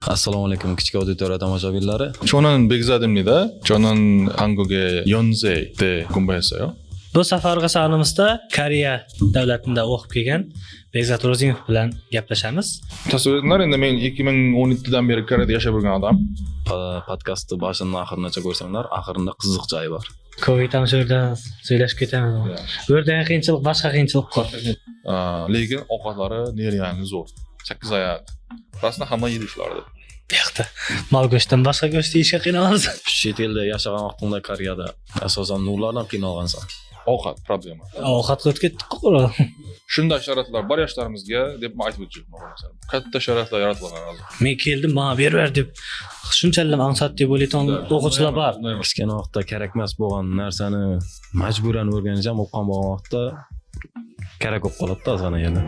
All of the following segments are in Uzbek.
Assalomu alaykum kichik auditoriya tomoshabinlari. 저는 백사드입니다. 저는 한국의 연세 때 공부했어요. Bu safargi sonimizda Koreya davlatida o'qib kelgan Bekzat Ro'zimov bilan gaplashamiz. Tasavvurlar endi men 2017dan beri Koreyada yashab yurgan odam. Podkastni boshidan oxirigacha ko'rsanglar, oxirida qiziq joyi bor. Ko'paytam shu yerda söylashib ketamiz. Bu yerda qiyinchilik, boshqa qiyinchilik bor. Lekin ovqatlari neriyani zo'r. 8 oyat. Rasman hamma yeydi shularni. Bu yoqda mol go'shtdan boshqa go'sht yeyishga qiynalamiz. Chet elda yashagan vaqtingda Koreyada asosan nurlardan qiynalgansan. Ovqat problema. Ovqatga o'tib ketdik. Shunday sharoitlar bor yoshlarimizga deb aytib o'tmoqchiman. Katta sharoitlar yaratilgan hozir. Men keldim, menga ber deb shunchalik ansat deb o'ylayotgan o'quvchilar bor. Kichkina vaqtda kerak emas bo'lgan narsani majburan o'rganish ham o'qigan bo'lgan vaqtda kerak bo'lib qoladi-da o'zana yana.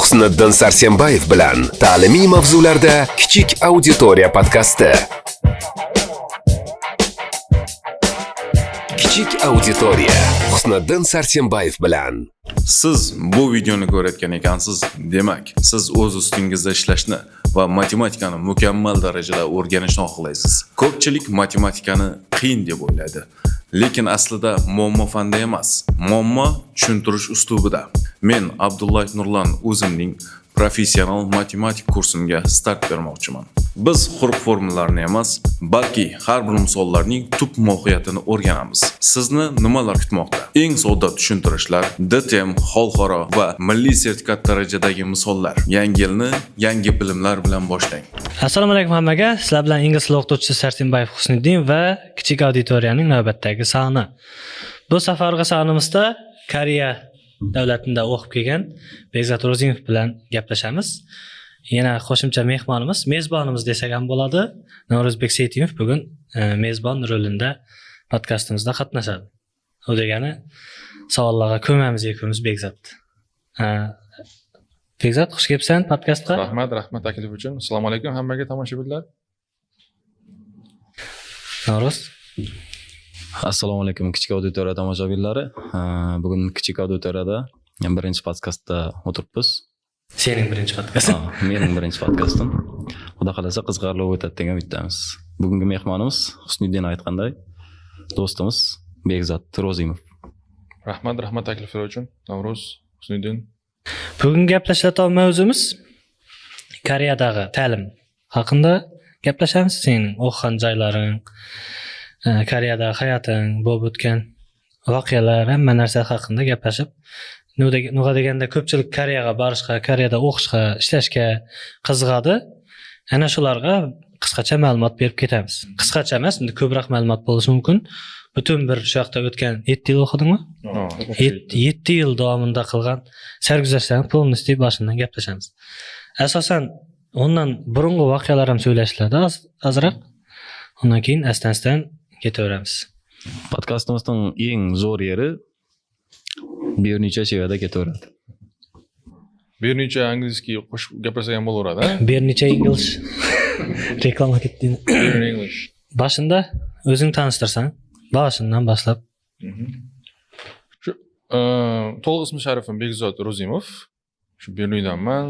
Husniddin Sarsenbayev bilan ta'limiy mavzularda kichik auditoriya podkasti. Kichik auditoriya Husniddin Sarsenbayev bilan. Siz bu videoni ko'rayotgan ekansiz, demak, siz o'z ustingizda ishlashni va matematikani mukammal darajada o'rganishni xohlaysiz. Ko'pchilik matematikani qiyin deb o'ylaydi. Lekin aslida muammo fanda emas, muammo tushuntirish uslubida. Men Abdullah Nurlan o'zimning professional matematik kursimga start bermoqchiman. Biz quruq formulalarni emas, balki har bir misollarning tub mohiyatini o'rganamiz. Sizni nimalar kutmoqda? Eng sodda tushuntirishlar, DTM, xalqaro va milliy sertifikat darajadagi misollar. Yangi yilni yangi bilimlar bilan boshlang. Assalomu alaykum hammaga. Sizlar bilan ingliz tili o'qituvchisi Sarsenbayev Husniddin va kichik auditoriyaning navbatdagi soni. Bu safargi sonimizda Koreya davlatida o'qib kelgan Bekzat Ro'zimov bilan gaplashamiz. Yana qo'shimcha mehmonimiz, mezbonimiz desak ham bo'ladi. Navro'zbek Seytimov bugun mezbon rolida podkastimizda qatnashadi. U degani savollarga ko'mamiz ekamiz Bekzat. Bekzat, xush kelibsan podkastga. Rahmat taklif uchun. Assalomu alaykum hammaga tomoshabinlar. Navro'z. Assalomu alaykum kichik auditoriya tomoshabinlari. Bugun kichik auditoriyada birinchi podkastda o'tiribmiz. Sening birinchi podkasting. Mening birinchi podkastim. Xudo xolasa qiziqarli o'tadi degan umiddamiz. Bugungi mehmonimiz Husniddin aytganday do'stimiz Bekzat Ro'zimov. Rahmat takliflar uchun. Navro'z, Husniddin. Bugun gaplashadigan mavzumiz Koreyadagi ta'lim haqida gaplashamiz. Sening o'qigan joylaring, Koreyadagi hayoting, bo'lib o'tgan voqealar, hamma narsa haqida gaplashib, nima deganda ko'pchilik Koreyaga borishga, Koreyada o'qishga, ishlashga qiziqadi. Ana shularga qisqacha ma'lumot berib ketamiz. Qisqacha emas, endi ko'proq ma'lumot bo'lishi mumkin. Butun bir shu yoqda o'tgan 7 yil o'qidingmi? 7 yil davomida qilgan sarguzashtlarni polностью boshidan gaplashamiz. Asosan ondan burungi voqealar ham so'ylashiladi azroq. Undan keyin astan-astan ketaveramiz. Podkastimizning eng zo'r yeri bir necha seviyada ketaveradi. Bir necha anglizki qo'shib gapirsak ham bo'laveradi. Bir necha ingliz reklama ketdi. Bir English. Boshida o'zing tanishtirsan, boshidan boshlab. Shu to'liq ismi sharifim Bekzat Ro'zimov. Shu Berlindanman.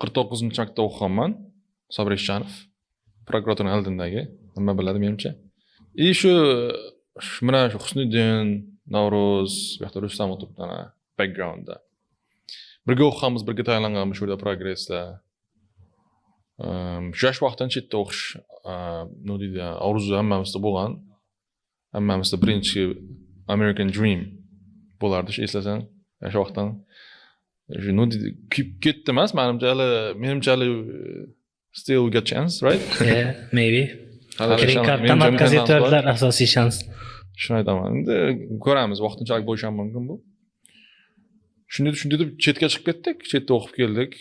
49-maktabda o'qiganman. Sabir Eshchanov. Prokuratura oldindagi, nima biladi menimcha. Shu mana shu Husniddin, Navro'z, bu yoqda Rustam o'tiribdi backgroundda. Birga o'qiganmiz, birga tayyorlanganmiz shu yerda progressda. Shu yosh vaqtdan chetda o'qish, nima deydi, orzu hammamizda bo'lgan. Hammamizda birinchi American Dream bo'lardi, eslasang, yosh vaqtdan. Shu nima deydi, ketdi emas, menimcha still we got chance, right? Yeah, maybe. Green carddan markaziyatlar asosiy shans. Shuni aytaman. Endi ko'ramiz, vaqtinchalik bo'lishi ham mumkin bu. Shunday deb chetga chiqib ketdik, chetda o'qib keldik.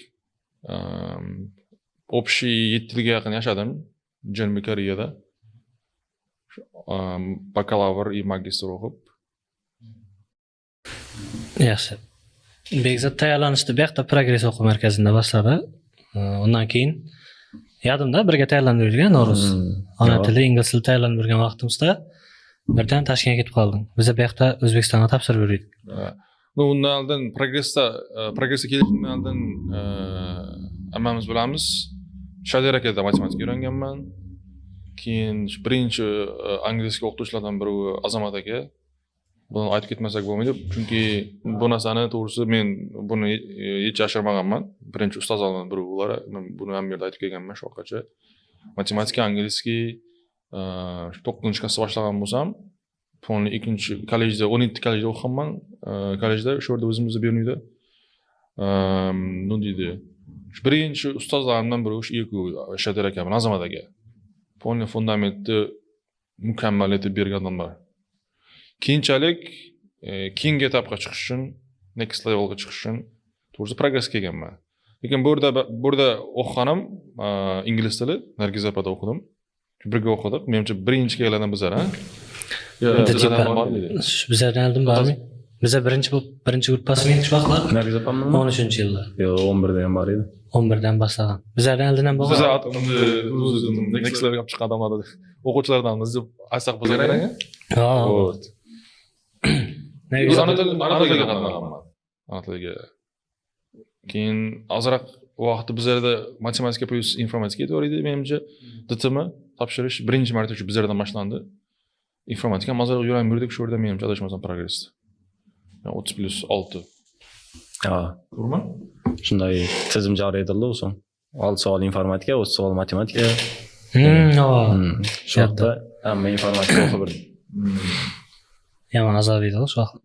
Общий 7 yilga yaqin yashadim Janubiy Koreyada. Bakalavr va magistr o'qib. Yaxshi. Bekzat tayyorlanishni bu yoqda Progress o'quv markazida boshladi. Undan keyin yodimda birga tayyorlanib yurgan Navro'z. Ona tili, ingliz tili tayyorlanib yurgan vaqtimizda birdan Toshkentga ketib qoldim. Biz bu yoqda O'zbekistonga topshirib yurdik. Undan oldin progressga kelishimdan oldin hammamiz bilamiz, Shadir akada matematika o'rganganman. Keyin birinchi anglizcha o'qituvchilardan biri Azamat aka. Buni aytib ketmasak bo'lmaydi, chunki bu narsani to'g'risi men buni hech yashirmaganman. Birinchi ustozlardan biri ular, men buni ham yerda aytib kelganman shu vaqtgacha. Matematika, anglizcha 9-klassda boshlagan bo'lsam, Fonli 2-kollejda 17 kollejda o'qiganman. Kollejda shu yerda o'zimizda Beruniyda. Nima deydi? Birinchi ustozlarimdan biri o'sha Shadir aka bilan Azamat aka. Fonli fundamentni mukammal etib bergan odamlar. Keyinchalik keyingi etapga chiqish uchun, next levelga chiqish uchun to'g'risi progress kelganman. Lekin bu yerda o'qiganim ingliz tili, Nargiz apada o'qidim. Birga o'qidik. Menimcha birinchi kelganlardan bizlar, ha? Bizlardan oldin bormi? Bizlar birinchi gruppasi shu vaqtlar Nargiz opammi? 13-yillar. Yo'q, 11da ham bor edi. 11dan boshlagan. Bizlardan oldin ham bo'lgan. Bizlar next levelga chiqqan odamlar o'quvchilardanmiz deb aytsak bo'lar ekan. Ha. Ana tiliga qatnashganman. Ana tiliga. Keyin ozroq vaqtda bizlarda matematika plus informatika bor edi, menimcha DTM topshirish birinchi marta shu bizlardan boshlandi. Informatika ozroq yurdik shu yerda menimcha adashmasam progressda. 30+6. Ha, To'g'rimi? shunday tizim joriy etildi o'sha. 6 savol informatika, 30 savol matematika. Shu yerda hamma informatika o'qib birdi. Yomon azob edi shu vaqt.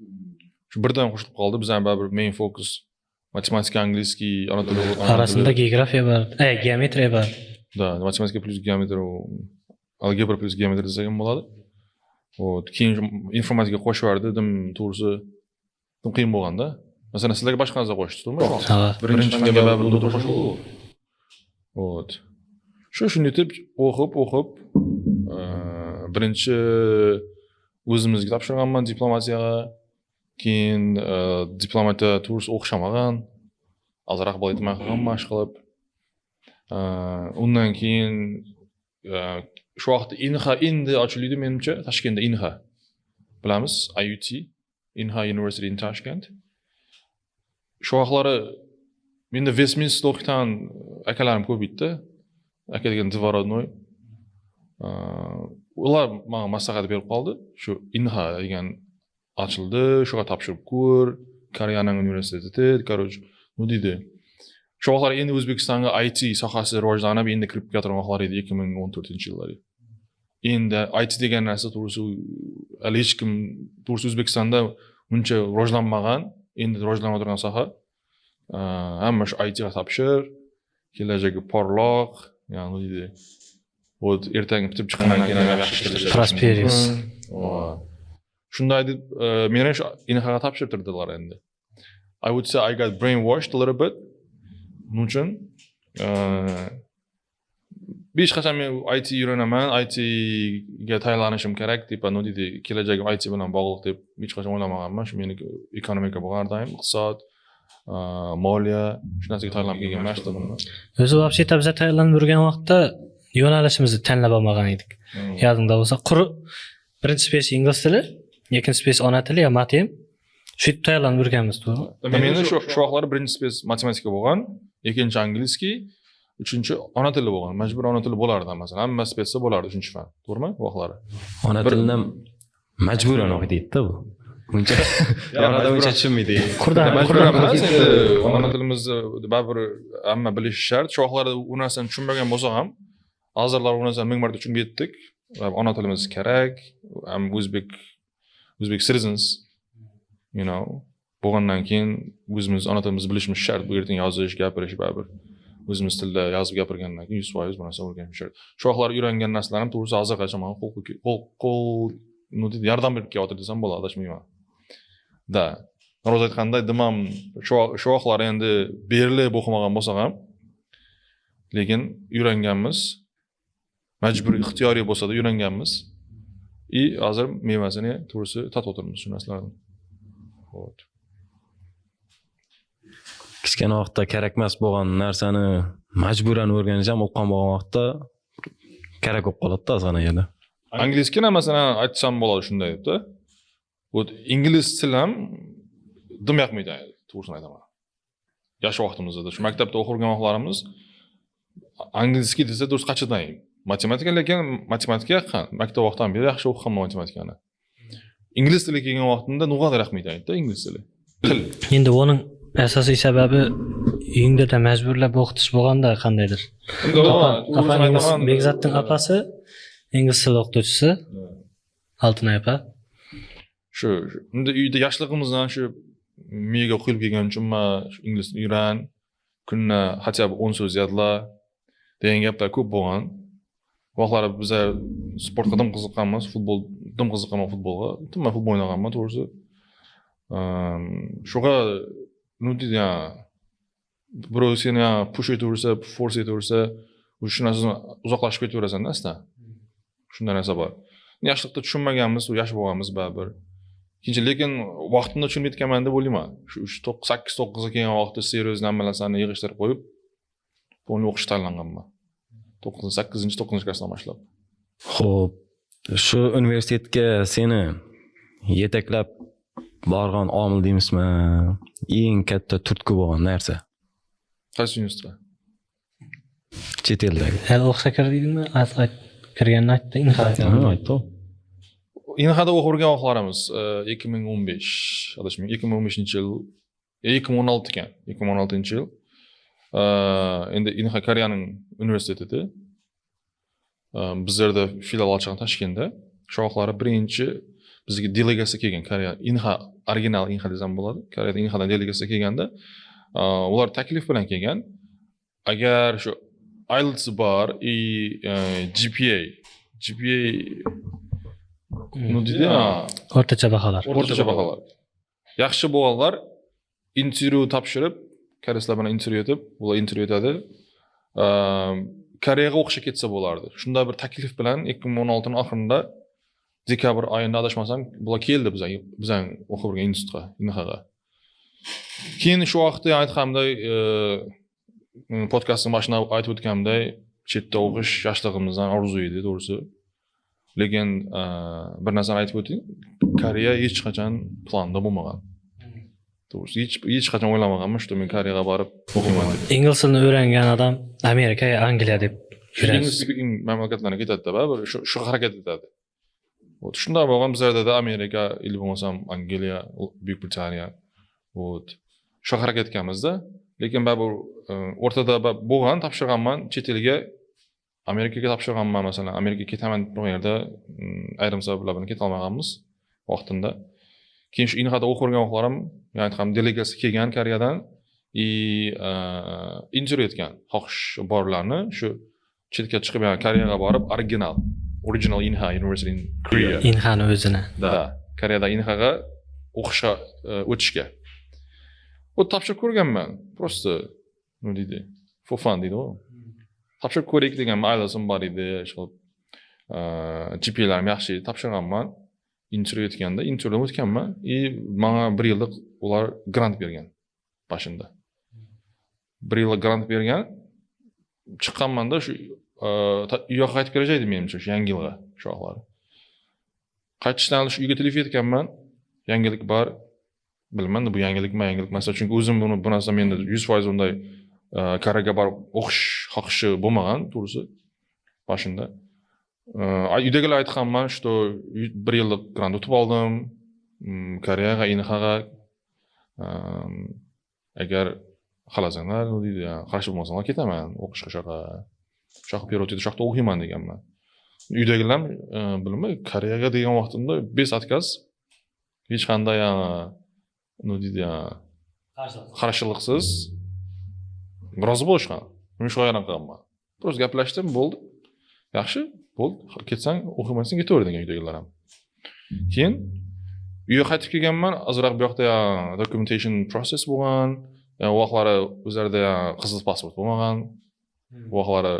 Shu birdan qo'shilib qoldi. Bizning baribir main focus matematika, anglizcha, ana tili Arasında geografiya bor, geometriya bor. Da, matematika plus geometriya, algebra plus geometriya degan bo'ladi. Keyin informatika qo'shib yubordi, to'g'risi qiyin bo'lganda. Masalan, sizlarga boshqa narsa qo'shdingmi? Ha. Birinchi fanga baribir doktor qo'shildi. Shunday deb o'qib birinchi o'zimizga topshirganman diplomatiyaga. Keyin diplomatiya to'g'risi o'xshamagan. Azroq bo'l aytmay qolgan mashq qilib. Undan keyin shu vaqtda INHA endi ochildi menimcha, Toshkentda INHA. Bilamiz, IUT, INHA University in Tashkent. Shu vaqtlari menda Westminster o'qigan akalarim ko'p edi. Aka degan Dvorodnoy. Ular menga maslahat berib qoldi. Shu INHA degan ochildi, shuga topshirib ko'r, Koreyaning universiteti, короче, nima deydi? Shu vaqtlar endi O'zbekistonga IT sohasi rivojlanib, endi kirib kelgan vaqtlar edi 2014-yillar. Endi IT degan narsa to'g'risi hali hech kim to'g'risi O'zbekistonda uncha rivojlanmagan, endi rivojlanib turgan soha. Hamma shu IT ga topshir, kelajagi porloq, ya'ni nima deydi? Ertangi bitib chiqqandan keyin yaxshi ishlash. Prosperous. Shunday deb meni shu INHAga topshirtirdilar endi. I would say I got brainwashed a little bit. Buning uchun besh qachon men IT o'rganaman, IT ga tayyorlanishim kerak deb, nima deydi, kelajagim IT bilan bog'liq deb hech qachon o'ylamaganman. Shu meni ekonomika bo'lgan doim, iqtisod, moliya, shu narsaga tayyorlanib kelganman shu bundan. O'zi вообще biz tayyorlanib yurgan vaqtda yo'nalishimizni tanlab olmagan edik. Yodingda bo'lsa, birinchi space ingliz tili, ikkinchi space ona tili yo matem. Shu tayyorlanib yurganmiz, to'g'rimi? Meni shu vaqtlar birinchi space matematika bo'lgan, ikkinchi anglizki, uchinchi ona tili bo'lgan. Majbur ona tili bo'lardi, masalan, hamma space bo'lardi uchinchi fan. To'g'rimi? Vaqtlari. Ona tilini majburan o'qiydi-da bu. Buncha yonada buncha tushunmaydi. Majburan emas, endi ona tilimizni baribir hamma bilish shart. Shu vaqtlarda u narsani tushunmagan bo'lsa ham, hozirlar u narsani ming marta tushunib yetdik. Ona tilimiz kerak, ham O'zbek citizens, you know, bo'lgandan keyin o'zimiz ona tilimizni bilishimiz shart. Bu yerdan yozish, gapirish baribir. O'zimiz tilda yozib gapirgandan keyin 100% bu narsa o'rganish shart. Shu vaqtlar o'rgangan narsalarni to'g'risi hozirgacha men qo'l yordam berib kelyapti desam bo'ladi, adashmayman. Da. Ro'z aytganda dimam shu vaqtlar endi berilib o'qimagan bo'lsa ham, lekin o'rganganmiz. Majburiy ixtiyoriy bo'lsa-da o'rganganmiz. Hozir mevasini to'g'risi tatib o'tirmiz shu narsalarni. Xo'p. Kichkina vaqtda kerakmas bo'lgan narsani majburan o'rganish ham o'qigan bo'lgan vaqtda kerak bo'lib qoladi-da azg'ana yana. Anglizcha masalan aytsam bo'ladi shunday deb-da. Bu ingliz tili ham dim yoqmaydi, to'g'risini aytaman. Yosh vaqtimizda shu maktabda o'qirgan vaqtlarimiz angliyskiy desa do'st qachidan. Matematika lekin matematika yaqin. Maktab vaqtidan beri yaxshi o'qiganman matematikani. Ingliz tili kelgan vaqtimda nug'at rahmaydi aytdi ingliz tili. Endi uning asosiy sababi uyingda da majburlab o'qitish bo'lganda qandaydir. Apangiz Begzatning apasi ingliz tili o'qituvchisi Altınay apa. Shu endi uyda yoshligimizdan shu miyaga qo'yib kelgan uchunmi ingliz uyran, kunna hatto 10 so'z yodla degan gaplar ko'p bo'lgan. Vaqtlar biz sportga dim qiziqqanmiz, dim qiziqqanman futbolga. Tumma futbol o'ynaganman to'g'risi. Shuga nutida birov seni push etaversa, force etaversa, o'sha narsadan uzoqlashib ketaverasan-da asta. Shunday narsa bor. Yoshlikda tushunmaganmiz, yosh bo'lganmiz baribir. Ikkinchi lekin vaqtimda tushunmayotganman deb o'ylayman. Shu 8-9 ga kelgan vaqtda seryoz nimalarni yig'ishtirib qo'yib, buni o'qish tanlanganman. 8-9 klassdan boshlab. Xo'p, shu universitetga seni yetaklab borgan omil deymizmi? Eng katta turtki bo'lgan narsa. Qaysi universitetda? Chet eldagi. Hali o'qishga kirdingmi? Kirganini aytdi, Aytdi. Inhada o'qirgan vaqtlarimiz 2015, adashmang 2015-yil, 2016 ekan, 2016-yil. Endi Inha Koreyaning universiteti. Bizlarda filial ochgan Toshkentda. Shu vaqtlar birinchi bizga delegatsiya kelgan Koreya, Inha original Inha desam bo'ladi. Koreyada Inhadan delegatsiya kelganda, ular taklif bilan kelgan. Agar shu IELTS bor, GPA nudida o'rtacha baholar. Yaxshi bo'lganlar intervyu topshirib, koreyslar bilan intervyu etib, ular intervyu etadi. Koreyaga o'qishga ketsa bo'lardi. Shunda bir taklif bilan 2016 oxirida dekabr oyida adashmasam, bular keldi bizning o'qib o'rgan institutga, Inhaga. Keyin shu vaqtda aytganimday, podkastning boshida aytib o'tganimday, chetda o'qish yoshligimizdan orzu edi, to'g'risi. Lekin bir narsani aytib o'ting, Koreya hech qachon planda bo'lmagan. To'g'risi, hech qachon o'ylamaganman, shu men Koreyaga borib o'qiyman deb. Ingliz tilini o'rgangan odam Amerika, Angliya deb yuradi. English speaking mamlakatlarga ketadi-da, shu harakat etadi. Shunday bo'lgan bizlarda Amerika, illi bo'lmasam Angliya, Buyuk Britaniya, shu harakat etganmiz-da. Lekin baribir o'rtada bo'lgan topshirganman chet elga, Amerikaga topshirganman, masalan, Amerikaga ketaman degan yerda ayrim sabablar bilan keta olmaganmiz vaqtida. Keyin shu Inhada o'qirgan vaqtlarim, ya'ni ham delegatsiya kelgan Koreyadan intervyu etgan xohish borlarni shu chetga chiqib, ya'ni Koreyaga borib original Inha University in Korea. Inhani o'zini. Da, Koreyada Inhaga o'qishga o'tishga. O topshirib ko'rganman. Prosta nima deydi? For fun deydi u. Topshirib ko'raylik degan maylasim bor edi. Shu GPA'larim yaxshi topshirganman. Intervyu etganda, intervyudan o'tganman. Menga 1 yillik ular grant bergan boshida. 1 yillik grant bergan. Chiqqanmanda shu uyga qaytib kelajaydim menimcha shu yangi yilga shu vaqtlar. Qaytishdan shu uyga telefon etganman. Yangilik bor. Bilmadim bu yangilikmi, emas, chunki o'zim bu narsa menda 100% unday Koreyaga borib o'qish xohishi bo'lmagan, to'g'risi. Boshida. Uydagilar aytganman, что 1 yillik grant o'tib oldim. Koreyaga, Inhaga agar xohlasanglar, deydi, qarshi bo'lmasanglar ketaman o'qishga shoqqa periyod shoqda o'qiyman deganman. Uydagilar bilmayman, Koreyaga degan vaqtimda 5 отказ hech qanday deydi, qarshiliksiz rozi bo'lishgan. Men shu hayron qolganman. Prosta gaplashdim, bo'ldi. Yaxshi, bo'ldi. Ketsang, o'qimasang ketaver degan uydagilar ham. Keyin uyga qaytib kelganman, azroq bu yoqda documentation process bo'lgan, vaqtlari o'zlarida qizil pasport bo'lmagan. Vaqtlari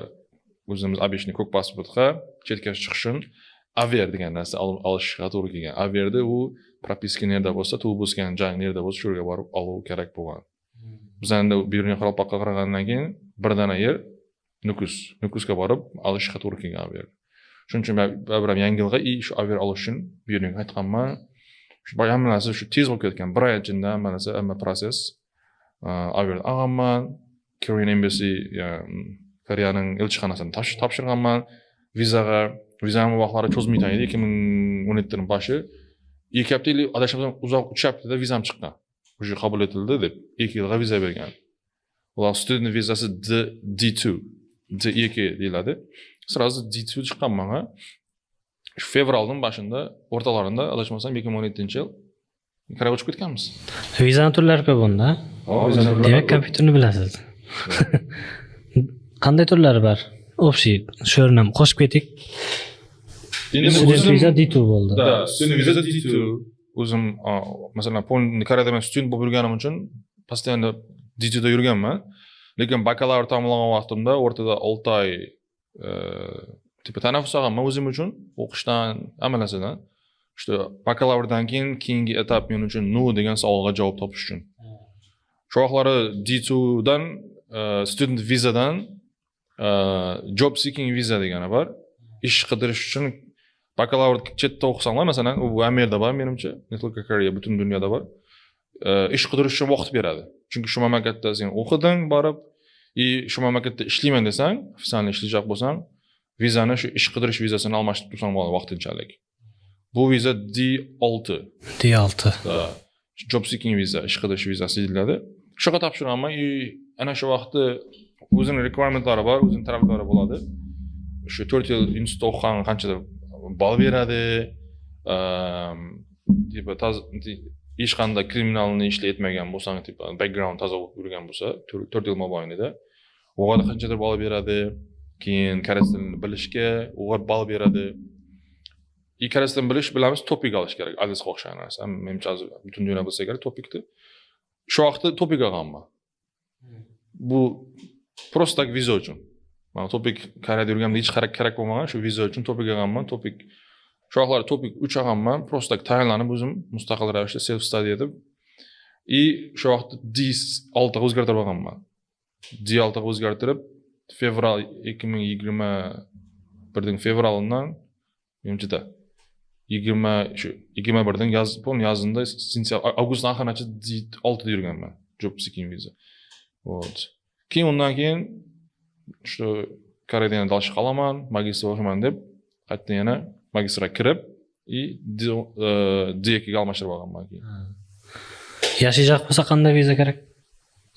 o'zimiz обычный ko'k pasportga chetga chiqish uchun aver degan narsa olishga to'g'ri kelgan. Averda u propiska nerda bo'lsa, tug'ib o'sgan joy nerda bo'lsa, shu yerga borib olish kerak bo'lgan. Bizlarda Biruniy Qoralpoqqa qaragandan keyin birdana yer Nukusga borib olishga to'g'ri kelgan aver. Shuning uchun baribir yangi yilga shu aver olish uchun Biruniyga qaytganman. Shu boya hamma narsa shu tez bo'lib ketgan. 1 oy ichida hamma narsa, hamma proses avial olganman. Korean Embassy, Koreyaning elchixonasini topshirganman. Vizaning vaqtlari cho'zmaydi edi 2017 boshi. 2 hafta adashmasam uzoq 3 haftada vizam chiqqan. Уже qabul etildi deb 2 yilga viza bergan. Ular student vizasi D2, D2 deyiladi. Sразу D2 chiqqan menga. Shu fevralning boshida, o'rtalarida adashmasam 2017-yil Koreyaga uchib ketganmiz. Vizani turlari ko'p unda. Demak, kompyuterni bilasiz. Qanday turlari bor? Общий, shu yerni ham qo'shib ketik. Student viza D2 bo'ldi. Da, student viza D2. O'zim, masalan, Koreyada men student bo'lib yurganim uchun постоянно D2 da yurganman. Lekin bakalavr tamomlagan vaqtimda o'rtada 6 oy tipa tanaffus olganman o'zim uchun o'qishdan, hamma narsadan. İşte bakalavrdan keyingi etap men uchun no degan savolga javob topish uchun. Shu vaqtlari D2 dan student vizadan job seeking visa degani bor. Ish qidirish uchun bakalavr chetda o'qisanglar, masalan, u Amerikada bor menimcha, не только Koreya, butun dunyoda bor. Ish qidirish uchun vaqt beradi. Chunki shu mamlakatda sen o'qiding, borib, shu mamlakatda ishlayman desang, ofitsial ishlayjak bo'lsang, vizani shu ish qidirish vizasini almashtirib tursang bo'ladi vaqtinchalik. Bu viza D6. D6. Job seeking viza, ish qidirish vizasi deyiladi. Shuga topshirganman, ana shu vaqtda o'zining requirementlari bor, o'zining talablari bo'ladi. Shu 4 yil institutda o'qigan qanchadir ball beradi. Tipa hech qanday kriminalni ishlayotmagan bo'lsang, tipa background toza bo'lib yurgan bo'lsa, 4 yil mobaynida o'g'ada qanchadir ball beradi. Keyin koreys tilini bilishga o'g'ir ball beradi. Koreys tilini bilish bilamiz, topik olish kerak. Adresga o'xshagan narsa. Menimcha butun dunyo bilsa kerak topikni. Shu vaqtda topik olganman. Bu просто так viza uchun. Men topik Koreyada yurganimda hech kerak bo'lmagan, shu viza uchun topik olganman. Topik shu vaqtlarda topik 3 olganman. Просто так tayyorlanib o'zim mustaqil ravishda self study etib, shu vaqtda D6 ga o'zgartirib olganman. D6 ga o'zgartirib fevral 2021 fevralidan menimcha 21dan yazında avgust oxirigacha D6 da yurganman. Job seeking visa. Вот. Keyin undan keyin shu Koreyada yana dalash qolaman, magistr o'qiyman deb qaytadan yana magistrga kirib, D2 ga almashtirib olganman keyin. Yashayjak bo'lsa qanday viza kerak?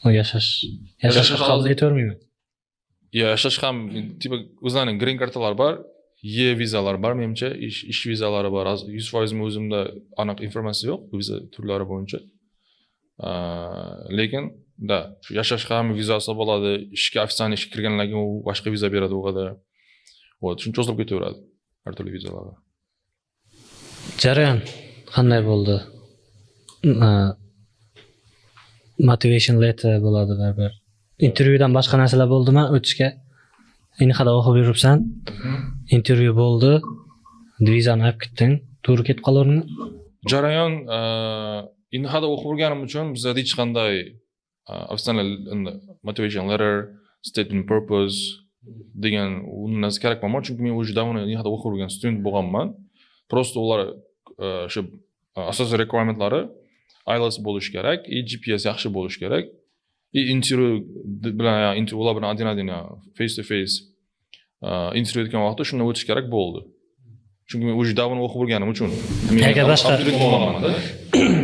O yashash qabul etavermaymi? Yashash ham tipa o'zlarining green kartalar bor, vizalar bor menimcha, ish vizalari bor. 100% o'zimda aniq informatsiya yo'q viza turlari bo'yicha. Lekin shu yashash ham vizasi bo'ladi, ishga ofitsial ishga kirganlarga u boshqa viza beradi o'g'ada. Вот, shuni cho'zilib ketaveradi har turli vizalar. Jarayon qanday bo'ldi? Motivation letter bo'ladi baribir. Intervyudan boshqa narsalar bo'ldimi o'tishga? Inxada o'qib yuribsan. Intervyu bo'ldi. Vizani olib ketding. To'g'ri ketib qolaverdingmi? Jarayon inxada o'qib yurganim uchun bizda hech qanday ofitsial motivation letter, statement purpose degan u narsa kerak bo'lmadi, chunki men o'sha davomida inxada o'qib yurgan student bo'lganman. Просто ular shu asosiy requirementlari IELTS bo'lish kerak, GPS yaxshi bo'lish kerak. Intervyu bilan ular bilan adina face to face intervyu etgan vaqtda shundan o'tish kerak bo'ldi. Chunki men o'sha davomida o'qib yurganim uchun. Agar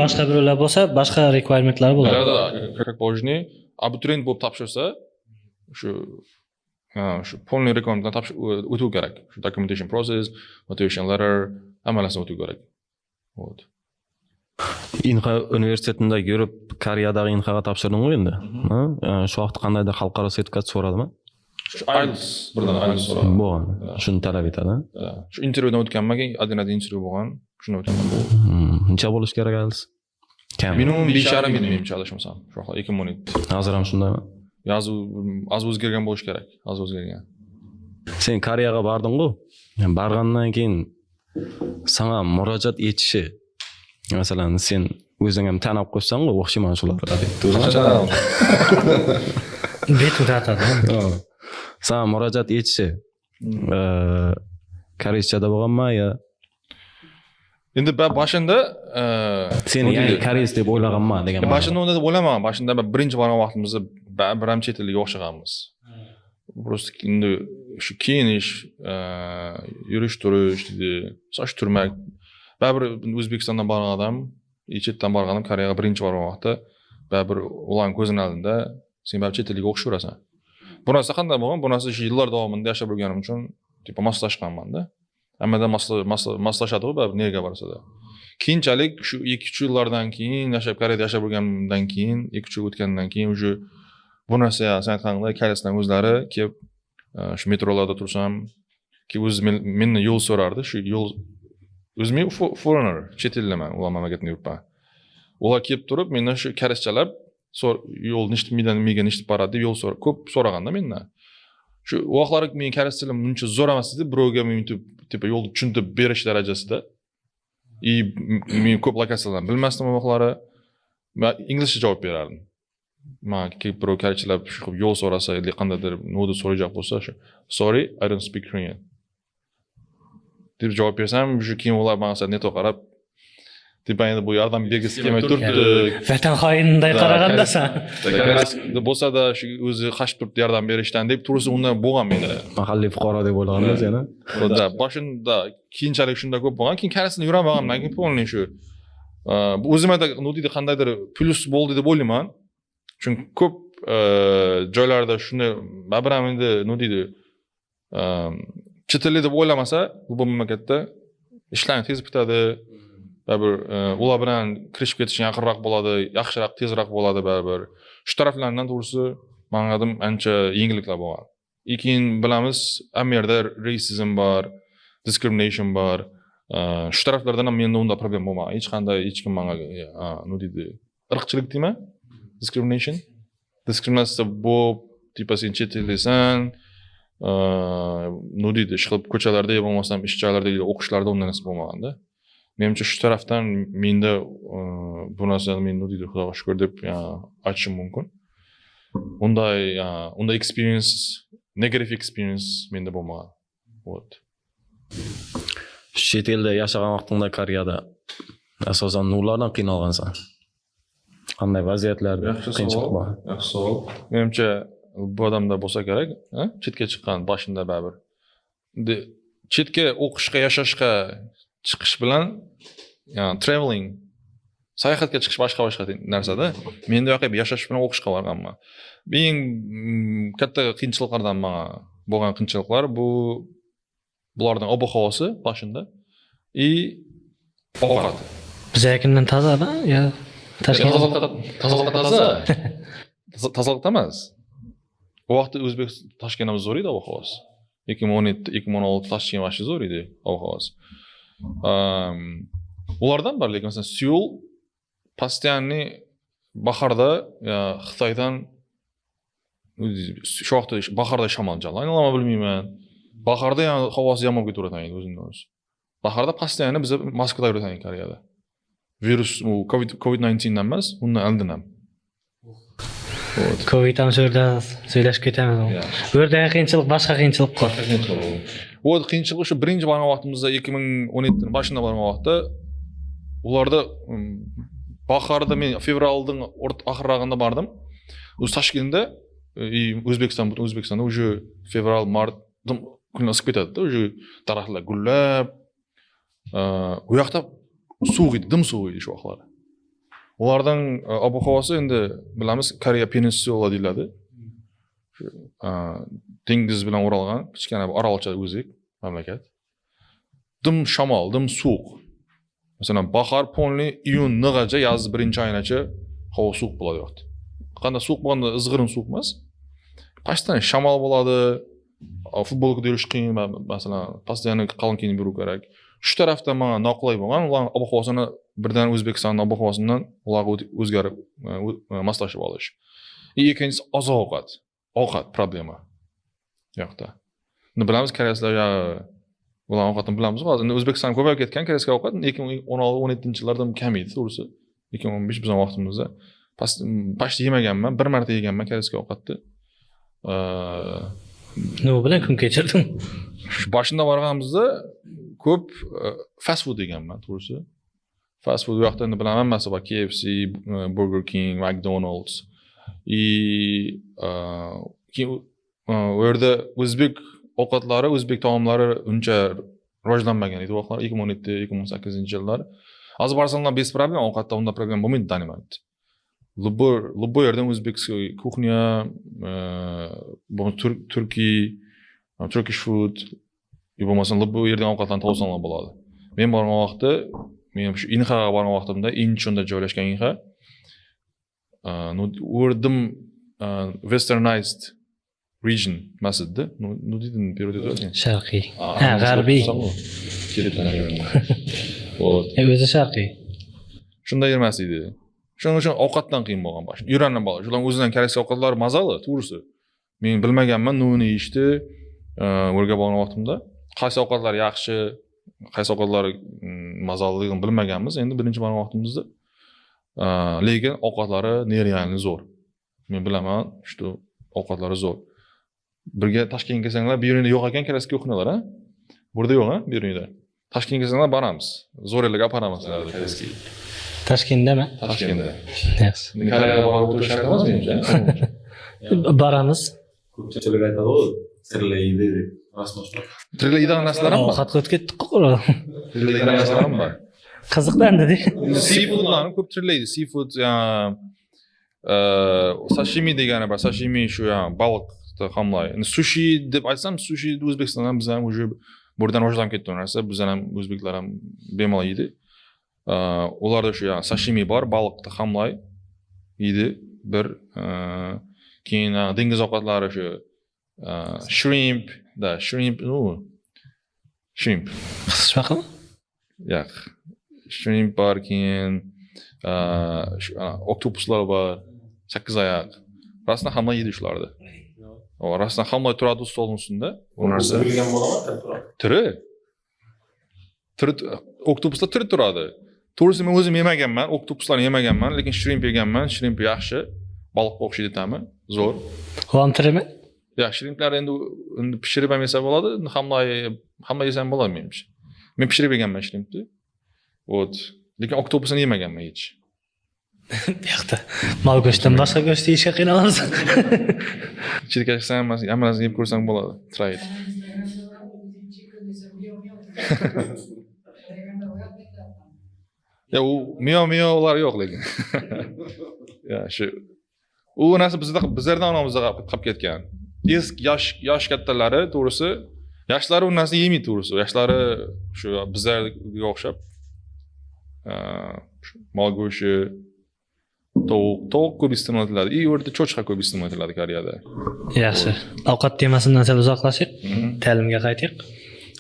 boshqa birovlar bo'lsa, boshqa requirementlar bo'ladi. Как должны abituriyent bo'lib topshirsa, shu полный requirementdan o'tish kerak. Shu documentation process, motivation letter, hamma narsani o'tish kerak. Вот. Inha universitetida yurib, Koreyadagi Inhaga topshirding endi. Shu vaqt qandaydir xalqaro sertifikat so'radimi? Shu IELTS birdan IELTS so'radi. Bo'lgan. Shuni talab etadi. Shu intervyudan o'tganman, adinada intervyu bo'lgan, shuni o'tganman. Necha bo'lish kerak IELTS? Kam. Minimum 5,5 edi menimcha adashmasam. Shu vaqtda 2017. Hozir ham shundaymi? Az o'zgargan bo'lish kerak. Az o'zgargan. Sen Koreyaga bording-ku. Borgandan keyin sana murojaat etishi, masalan, sen o'zing ham tanib qo'ysang-ku, o'xshayman shularga. Betu tatadi. Sana murojaat etishi koreyschada bo'lganmi yo? Endi boshida Seni yangi koreys deb o'ylaganman degan. boshida unda deb o'ylamagan. Boshida birinchi borgan vaqtimizda bir ham chet elga o'xshaganmiz. Просто endi shu kiyinish, yurish turish, soch turmak. Baribir O'zbekistondan borgan odam, chetdan borgan odam Koreyaga birinchi borgan vaqtda baribir ularning ko'zining oldida sen baribir chet elga o'xshayverasan. Bu narsa qanday bo'lgan? Bu narsa shu yillar davomida yashab o'rganim uchun tipo moslashganman-da. Hammadan moslashadi baribir nega borsa-da. Keyinchalik shu 2-3 yillardan keyin Koreyada yashab o'rganimdan keyin, 2-3 yil o'tgandan keyin уже bu narsa sen aytganday koreyslar o'zlari kelib shu metrolarda tursam, ki o'zi mendan yo'l so'rardi. Shu yo'l o'zim foreigner, chet eldaman, ular mamlakatda yuribman. Ular kelib turib, mendan shu koreyschalar yo'l nega nishib boradi deb yo'l ko'p so'raganda mendan. Shu vaqtlar men koreys tilim uncha zo'r emas edi, birovga men tipo yo'lni tushuntirib berish darajasida. Men ko'p lokatsiyalarni bilmasdim o vaqtlari. Men inglizcha javob berardim. Men kelib birov koreyschalar shu yo'l so'rasa, yoki qandaydir nodni so'rayajak bo'lsa, shu sorry, I don't speak Korean deb javob bersam, shu keyin ular menga net qarab Tipo endi bu yordam bergisi kelmay turibdi. Vatan xoinday qaraganda sen. Bo'lsa-da shu o'zi qashib turibdi yordam berishdan deb tursa undan bo'lgan menda. Mahalliy fuqaro deb o'ylaganmiz yana. Xuddi boshida keyinchalik shunda ko'p bo'lgan, keyin karasini yuramaganman, keyin polni shu. Bu o'zimda nodida qandaydir plus bo'ldi deb o'ylayman. Chunki ko'p joylarda shuni babram endi nodida chet el deb o'ylamasa, bu mamlakatda ishlarni tez bitadi. Baribir ular bilan kirishib ketish yaqinroq bo'ladi, yaxshiroq, tezroq bo'ladi baribir. Shu taraflardan to'g'risi menga ancha yengilliklar bo'lgan. Keyin bilamiz, Amerikada racism bor, discrimination bor. Shu taraflardan ham menda unda problem bo'lmagan. Hech kim menga nima deydi? Irqchilik deymi? Discrimination. Diskriminatsiya bu tipa sen chet eldasan, nima deydi? Ishqilib ko'chalarda bo'lmasam, ish joylarda, o'qishlarda undan narsa bo'lmaganda. Menimcha shu tarafdan menda bu narsani men nima deydi, Xudoga shukr deb aytishim mumkin. Unday experience, negative experience menda bo'lmagan. Вот. Chet elda yashagan vaqtingda Koreyada asosan nimalardan qiynalgansan? Qanday vaziyatlarda qiyinchilik bor? Yaxshi savol. Menimcha bu odamda bo'lsa kerak, chetga chiqqan boshida baribir. Chetga o'qishga, yashashga chiqish bilan traveling, sayohatga chiqish boshqa narsada. Men bu yoqqa yashash bilan o'qishga borganman. Eng katta qiyinchiliklardan menga bo'lgan qiyinchiliklar bularning ob-havosi boshida ovqat. Biz yaqindan tozada yo Tozalıqda emas. O vaqtda O'zbekiston Toshkentimiz zo'r edi ob-havosi. 2017-2016 Toshkent vaqti zo'r edi ob-havosi. Ulardan bor, lekin masalan Seul постоянно bahorda Xitoydan shu vaqtda bahorda shamol chaladi. Nima bilmayman. Bahorda havosi yomon ketaveradi endi o'zidan o'zi. Bahorda постоянно biz Moskvada yuramiz Koreyada. Virus COVID-19 dan emas, undan oldin ham. Covid-dan söylashib ketamiz. Bu yerda qiyinchilik, boshqa qiyinchilik bor. O qiyinchilik shu birinchi borgan vaqtimizda 2017 boshida borgan vaqtda ularda bahorda men fevralning oxirrog'ida bordim. O'z Toshkentda O'zbekistonda уже fevral, mart kun isib ketadi, уже daraxtlar gullab. U yoqda suv edi, dim suv edi shu vaqtlar. Ulardan ob-havosi endi bilamiz, Koreya peninsula deyiladi. Dengiz bilan o'ralgan kichkina bir orolcha o'zak mamlakat. Dim shamol, dim suv. Masalan, bahor polni iyun-nig'acha, yoz birinchi oygacha havo suv bo'ladi vaqt. Qanday suv bo'lganda izg'irin suv emas. Qashdan shamol bo'ladi. Futbolga yurish qiyin, masalan, postoyanno qalin kiyinib yurish kerak. Shu tarafdan menga noqulay bo'lgan, ular ob-havosini birdan O'zbekiston ob-havosidan ularga o'zgarib moslashib olish. Ikkinchisi oziq-ovqat. Ovqat problema. Yo'qda. Buni bilamiz, koreyslar ular ovqatni bilamiz. Hozir O'zbekiston ko'payib ketgan koreys ovqat 2016-17-yillarda kam edi, to'g'risi. 2015 bizning vaqtimizda past yemaganman, bir marta yeganman koreys ovqatni. Nima bilan kun kechirdim? Boshida borganimizda ko'p fast food deganman, to'g'risi. Fast food vaqtda endi bilaman, masalan, KFC, Burger King, McDonald's. U yerda o'zbek ovqatlari, o'zbek taomlari uncha rivojlanmagan edi vaqtlar 2017-2018-yillar. Hozir borsanlar без проблем, ovqatda unda problem bo'lmaydi danimaydi. Любой yerdan o'zbekskiy kuxnya, Turkish food, bo'lmasa любой yerdan ovqatlarni topsanlar bo'ladi. Men borgan vaqtda, men shu Inxaga borgan vaqtimda, Inchonda joylashgan Inxa, o'rdim westernized region masjidda, nu dedim перевод etadi. Sharqiy. Ha, g'arbiy. O'zi sharqiy. Shunda yermas edi. Shuning uchun ovqatdan qiyin bo'lgan bosh. Yuranib bo'ldi. Shular o'zidan koreyskiy ovqatlar mazali, to'g'risi. Men bilmaganman, nuni yeyishdi. O'rga borgan vaqtimda qaysi ovqatlar yaxshi, qaysi ovqatlar mazaligini bilmaganmiz. Endi birinchi borgan vaqtimizda lekin ovqatlari nerealni zo'r. Men bilaman, shu ovqatlari zo'r. Birga Toshkentga kelsanglar, bu yerda yo'q ekan koreyskiy kuxnyalar, ha? Burada yo'q, ha? Bu yerda. Toshkentga kelsanglar boramiz. Zo'r yerlarga aparamiz sizlarni koreyskiy. Toshkentdami? Toshkentda. Yaxshi. Koreyaga borib o'tirish shart emas menimcha. Boramiz. Ko'pchilik aytadi, tirlaydi deb. Tirlaydigan narsalar ham bor. Ovqatga o'tib ketdik-ku. Tirlaydigan narsalar ham bor. Qiziqdan dedi. Seafoodlarni ko'p tirlaydi. Seafood sashimi degani bor. Sashimi shu baliqni xomlay. Endi sushi deb aytsam, sushi O'zbekistondan biz ham уже buradan rivojlanib ketdi narsa. Bizlar ham o'zbeklar ham bemalol yeydi. Ularda shu sashimi bor, baliqni xomlay yeydi. Bir keyin dengiz ovqatlari shu shrimp, shrimp. Qisishmaqmi? Yo'q. Shrimp bor, keyin oktopuslar bor, 8 oyoq. Rastan hamma yeydi shularni. Rastan hamma turadi stolning ustida. U narsa bilgan bo'laman, tiri. Oktopuslar tiri turadi. To'g'risi men o'zim yemaganman, oktopuslarni yemaganman, lekin shrimp yeganman. Shrimp yaxshi, baliqqa o'xshaydi ta'mi, zo'r. Ham tirimi? Ya, shrimplar endi pishirib ham yesa bo'ladi, hamma yesa ham bo'ladi menimcha. Men pishirib yeganman shrimpni. Lekin oktopusni yemaganman hech. Bu yoqda mol go'shtidan boshqa go'sht yeyishga qiynalamiz. Chirkashsan, hammasini yeb ko'rsang bo'ladi. Try it. Ya, u miyo-miyolar yo'q lekin. Ya, shu u narsa bizlardan onamizda qolib ketgan. Yosh kattalari, to'g'risi, yoshlari u narsani yemaydi, to'g'risi. Yoshlari shu bizlarga o'xshab mol go'shti, tovuq ko'p iste'mol etiladi. U yerda cho'chqa ko'p iste'mol etiladi Koreyada. Yaxshi. Ovqat temasidan sal uzoqlashib, ta'limga qaytaylik.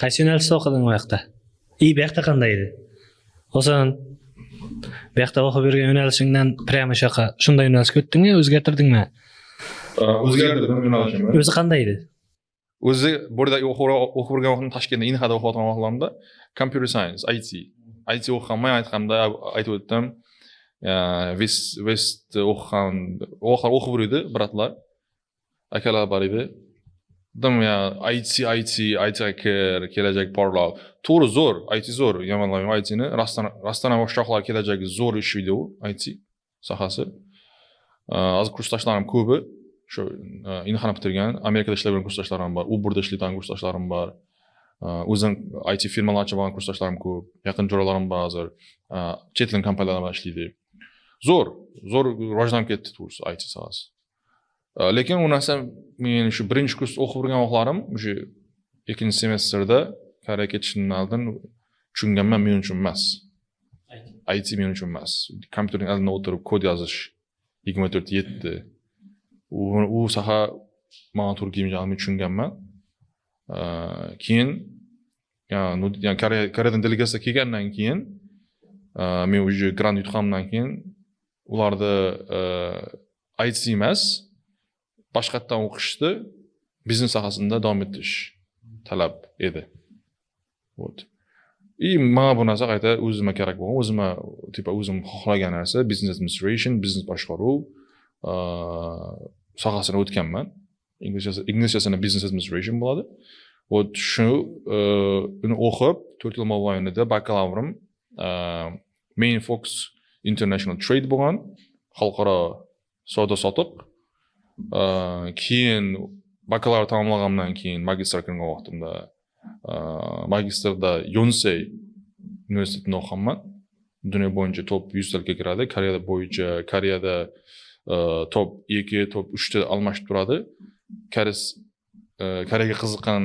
Qaysi yo'nalishda o'qiding u yoqda? Bu yoqda qanday edi? O'zing bu yoqda o'qib yurgan yo'nalishingdan prямо shu yoqqa shunday yo'nalishga o'tdingmi, o'zgartirdingmi? O'zgartirdim yo'nalishimni. O'zi qanday edi? O'zi burada o'qib yurgan vaqtim Toshkentda, Inxada o'qiyotgan vaqtlarimda computer science, IT o'qiganman, aytganimda aytib o'tdim. West o'qib yurdi bratlar. Akalar bor edi. Dedim IT kelajak parlaq. To'g'ri zo'r, IT zo'r, yomonlamayman ITni. Rastdan boshliqlar kelajagi zo'r ish video IT sohasi. Hozir kursdoshlarim ko'pi shu Inxani bitirgan, Amerikada ishlab yurgan kursdoshlarim bor, Uberda ishlaydigan kursdoshlarim bor. O'zim IT firmalar ochib olgan kursdoshlarim ko'p. Yaqin jo'ralarim bor hozir. Chet el kompaniyalarida ishlaydi. Zo'r rivojlanib ketdi to'g'risi IT sohasi. Lekin u narsa men shu birinchi kurs o'qib yurgan vaqtlarim, shu ikkinchi semestrda Koreyaga ketishimdan oldin tushunganman, men uchun emas. IT men uchun emas. Kompyuterning oldida o'tirib kod yozish 24/7. U soha menga to'g'ri kelmayotganini tushunganman. Keyin Koreyadan delegatsiya kelgandan keyin men уже grant yutgandan keyin ularda IT emas, boshqatdan o'qishni biznes sohasida davom ettirish talab edi. Menga bu narsa qayta o'zimga kerak bo'lgan, o'zim xohlagan narsa business administration, business boshqaruv sohasini o'tganman. Inglizchasini business administration bo'ladi. Вот shu uni o'qib 4 yil mobaynida bakalavrim main focus international trade bo'lgan, xalqaro savdo sotiq. Keyin bakalavr tamomlagandan keyin magistr kirgan vaqtimda magistrda Yonsei universitetida o'qiganman. Dunyo bo'yicha top 100 taga kiradi. Koreyada bo'yicha Koreyada top 2, top 3 ta almashib turadi. Koreyaga qiziqqan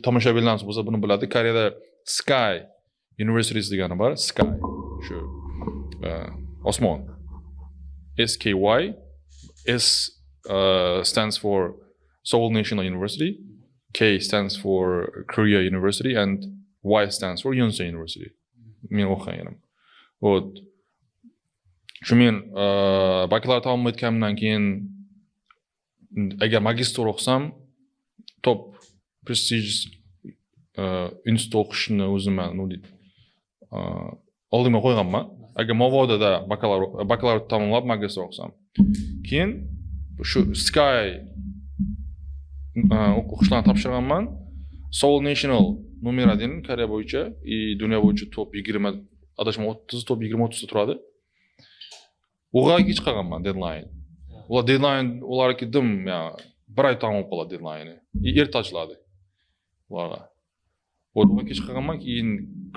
tomoshabinlarimiz bo'lsa buni biladi. Koreyada Sky Universities degani bor. Sky shu osmon. SKY S stands for Seoul National University, K stands for Korea University, and Y stands for Yonsei University. Men o'qiganim. Вот. Shu men bakalavr tamom etganimdan keyin agar magistr o'qisam, top prestigious institut o'qishni o'zimga oldimga qo'yganman. Agar mavodida bakalavr tamomlab magistr o'qisam, keyin shu Sky o'qishlarni topshirganman. Seoul National nomer 1 Koreya bo'yicha, dunyo bo'yicha top 20, adashma 30, top 20-30 turadi. Uga kech qolganman deadline. Ular deadline ularga dim, bir oy tamom qoladi deadline. Erta ochiladi. Ularga. Uga kech qolganman, keyin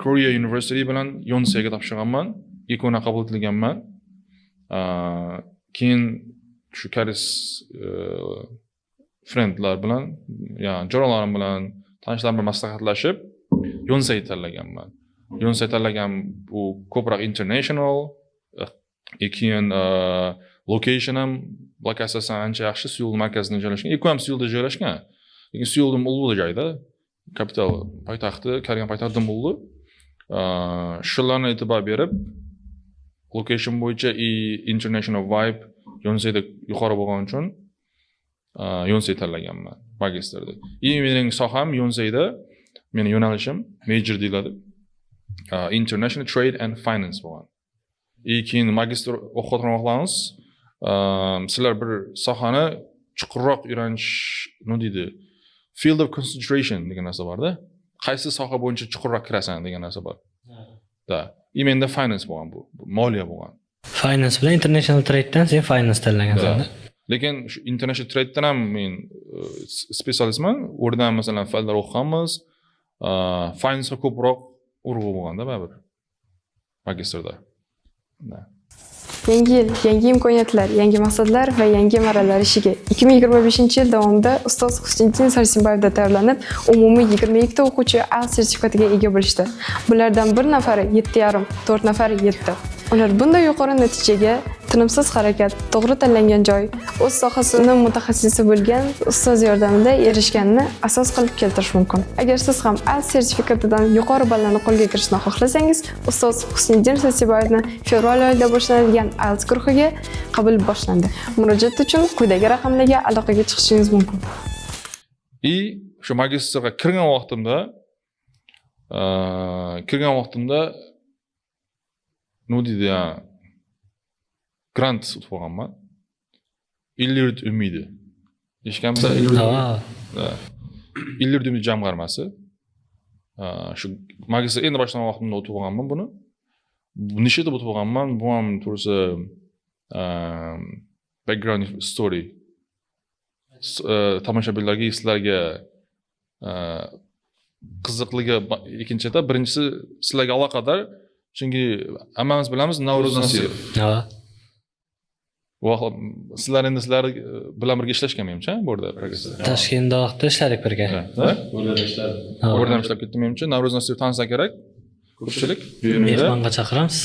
Korea University bilan Yonseiga topshirganman. Ikona qabul etilganman. Keyin shu Koreys friendlar bilan, jo'ralarim bilan, tanishlarim bilan maslahatlashib Yonsei tanlaganman. Yonsei tanlagan bu ko'proq international, keyin location ham lokatsiyasi ancha yaxshi, Seul markazida joylashgan. Ikki ham Seulda joylashgan. Lekin Seulda ulug' joyda, kapital poytaxti, Koreya poytaxti bo'ldi. Shularni e'tibor berib, location bo'yicha international vibe Yonsei'da yuqori bo'lgani uchun Yonsei tanlaganman magistrda. Mening soham Yonsei'da, mening yo'nalishim major deyiladi. International Trade and Finance bo'lgan. Keyin magistr o'qiyotgan vaqtlaringiz sizlar bir sohani chuqurroq o'rganish, nima deydi? Field of concentration degan narsa bor-da. Qaysi soha bo'yicha chuqurroq kirasan degan narsa bor. Da. Menda finance bo'lgan bu, moliya bo'lgan. Finance bilan international trade dan sen finance tanlagansan-da. Lekin shu international trade dan ham men specialistman. O'rdan masalan fanlar o'qiganmiz. Finance ga ko'proq urg'u bo'lganda baribir. Magistrda. Yangi yil, yangi imkoniyatlar, yangi maqsadlar va yangi marralar ishiga 2025-yil davomida ustoz Husniddin Sarsimbayevda tayyorlanib, umumiy 22 ta o'quvchi IELTS sertifikatiga ega bo'lishdi. Bulardan bir nafari 7,5, 4 nafari 7. Ular bunday yuqori natijaga tinimsiz harakat, to'g'ri tanlangan joy, o'z sohasining mutaxassisi bo'lgan ustoz yordamida erishganini asos qilib keltirish mumkin. Agar siz ham IELTS sertifikatidan yuqori ballarni qo'lga kiritishni xohlasangiz, ustoz Husniddin Sarsimbayevni fevral oyida boshlanadigan IELTS guruhiga qabul boshlandi. Murojaat uchun quyidagi raqamlarga aloqaga chiqishingiz mumkin. Shu magistrga kirgan vaqtimda nima deydi, grant sutib olganman. Illird umidi. Eshitganmisiz? Illird umidi jamg'armasi. Shu magistr endi boshlagan vaqtimda o'tib olganman buni. Nishida o'tib olganman. Bu ham to'g'risi background story. Tomoshabinlarga, sizlarga qiziqligi ikkinchida, birinchisi sizlarga aloqador. Chunki hammamiz bilamiz Navruz Nasirov. Sizlar bilan birga ishlashganman-chi bu yerda progressda. Toshkentda vaqtda ishladik birga. O'rdan ishlab ketdim menimcha. Navruz Nasirov tanisa kerak. Ko'pchilik. Mehmonga chaqiramiz.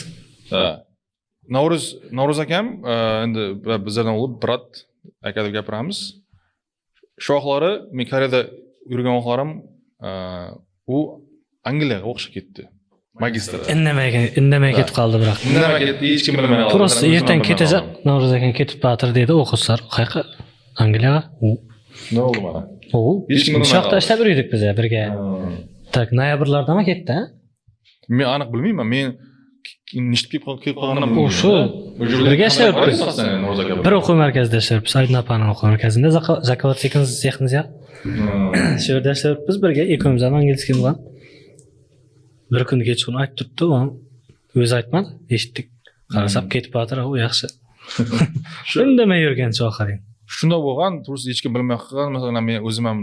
Navruz akam endi bizlardan ulug' brat aka deb gapiramiz. Shu vaqtlari men Koreyada yurgan vaqtlarim u Angliyaga o'qishga ketdi. Magistr. Indamay ketib qoldi biroq. Indamay ketdi, hech kim bilmaydi. Просто ertaga ketacak. Navruz aka ketib batir dedi, o'qitsalar. Qayerga? Angliyaga. Nima bo'ldi mana? Hech kim bilmaydi. Shoxda ishlab yurdik biz birga. Tak, noyabrlardami ketdi? Men aniq bilmayman. Men nishib kelib qolganimdan o'sha birga ishlayapmiz. Bir o'quv markazida ishlayapmiz. Aydin opaning o'quv markazida Zakovat Sekin zexnizya Shu yerda ishlayapmiz birga, ikkovimiz ham angliyskiy bo'lgan. Bir kun kechqurun aytib turibdi, u o'zi aytmadi, eshitdik. Qarasam ketib yotar, u yaxshi. Indamay yurgan oxiring. Shunda bo'lgan, turist hech kim bilmay qolgan. Masalan, men o'zim ham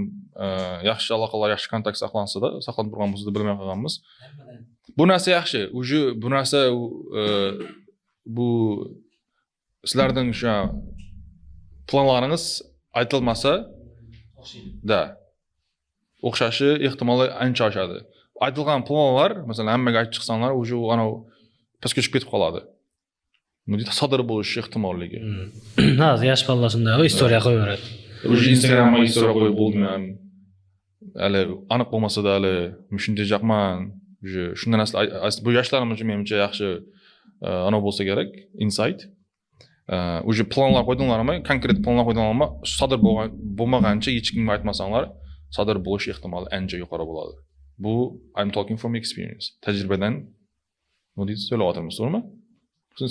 yaxshi aloqalar, yaxshi kontakt saqlansa-da, saqlanib turgan bo'lsa-da bilmay qolganmiz. Bu narsa yaxshi. Uje bu narsa bu sizlarning o'sha planlaringiz aytilmasa, da o'xshashi ehtimoli ancha oshadi. Aytilgan planlar, masalan, hammaga aytib chiqsanglar, uje ana pastga tushib ketib qoladi. Nima sodir bo'lish ehtimolligi. Hozir yosh bolalar shunday istoriya qo'yaveradi. Uje Instagramga istoriya qo'yib bo'ldim ham. Hali aniq bo'lmasa-da hali shunday jaqman. Uje shunday narsa bu yoshlarimiz uchun menimcha yaxshi ana bo'lsa kerak, insight. Uje planlar qo'ydinglarmi, konkret planlar qo'ydinglarmi, sodir bo'lmagancha hech kimga aytmasanglar, sodir bo'lish ehtimoli ancha yuqori bo'ladi. Bu I'm talking from experience. Tajribadan nima deysiz, so'rayapmiz, to'g'rimi?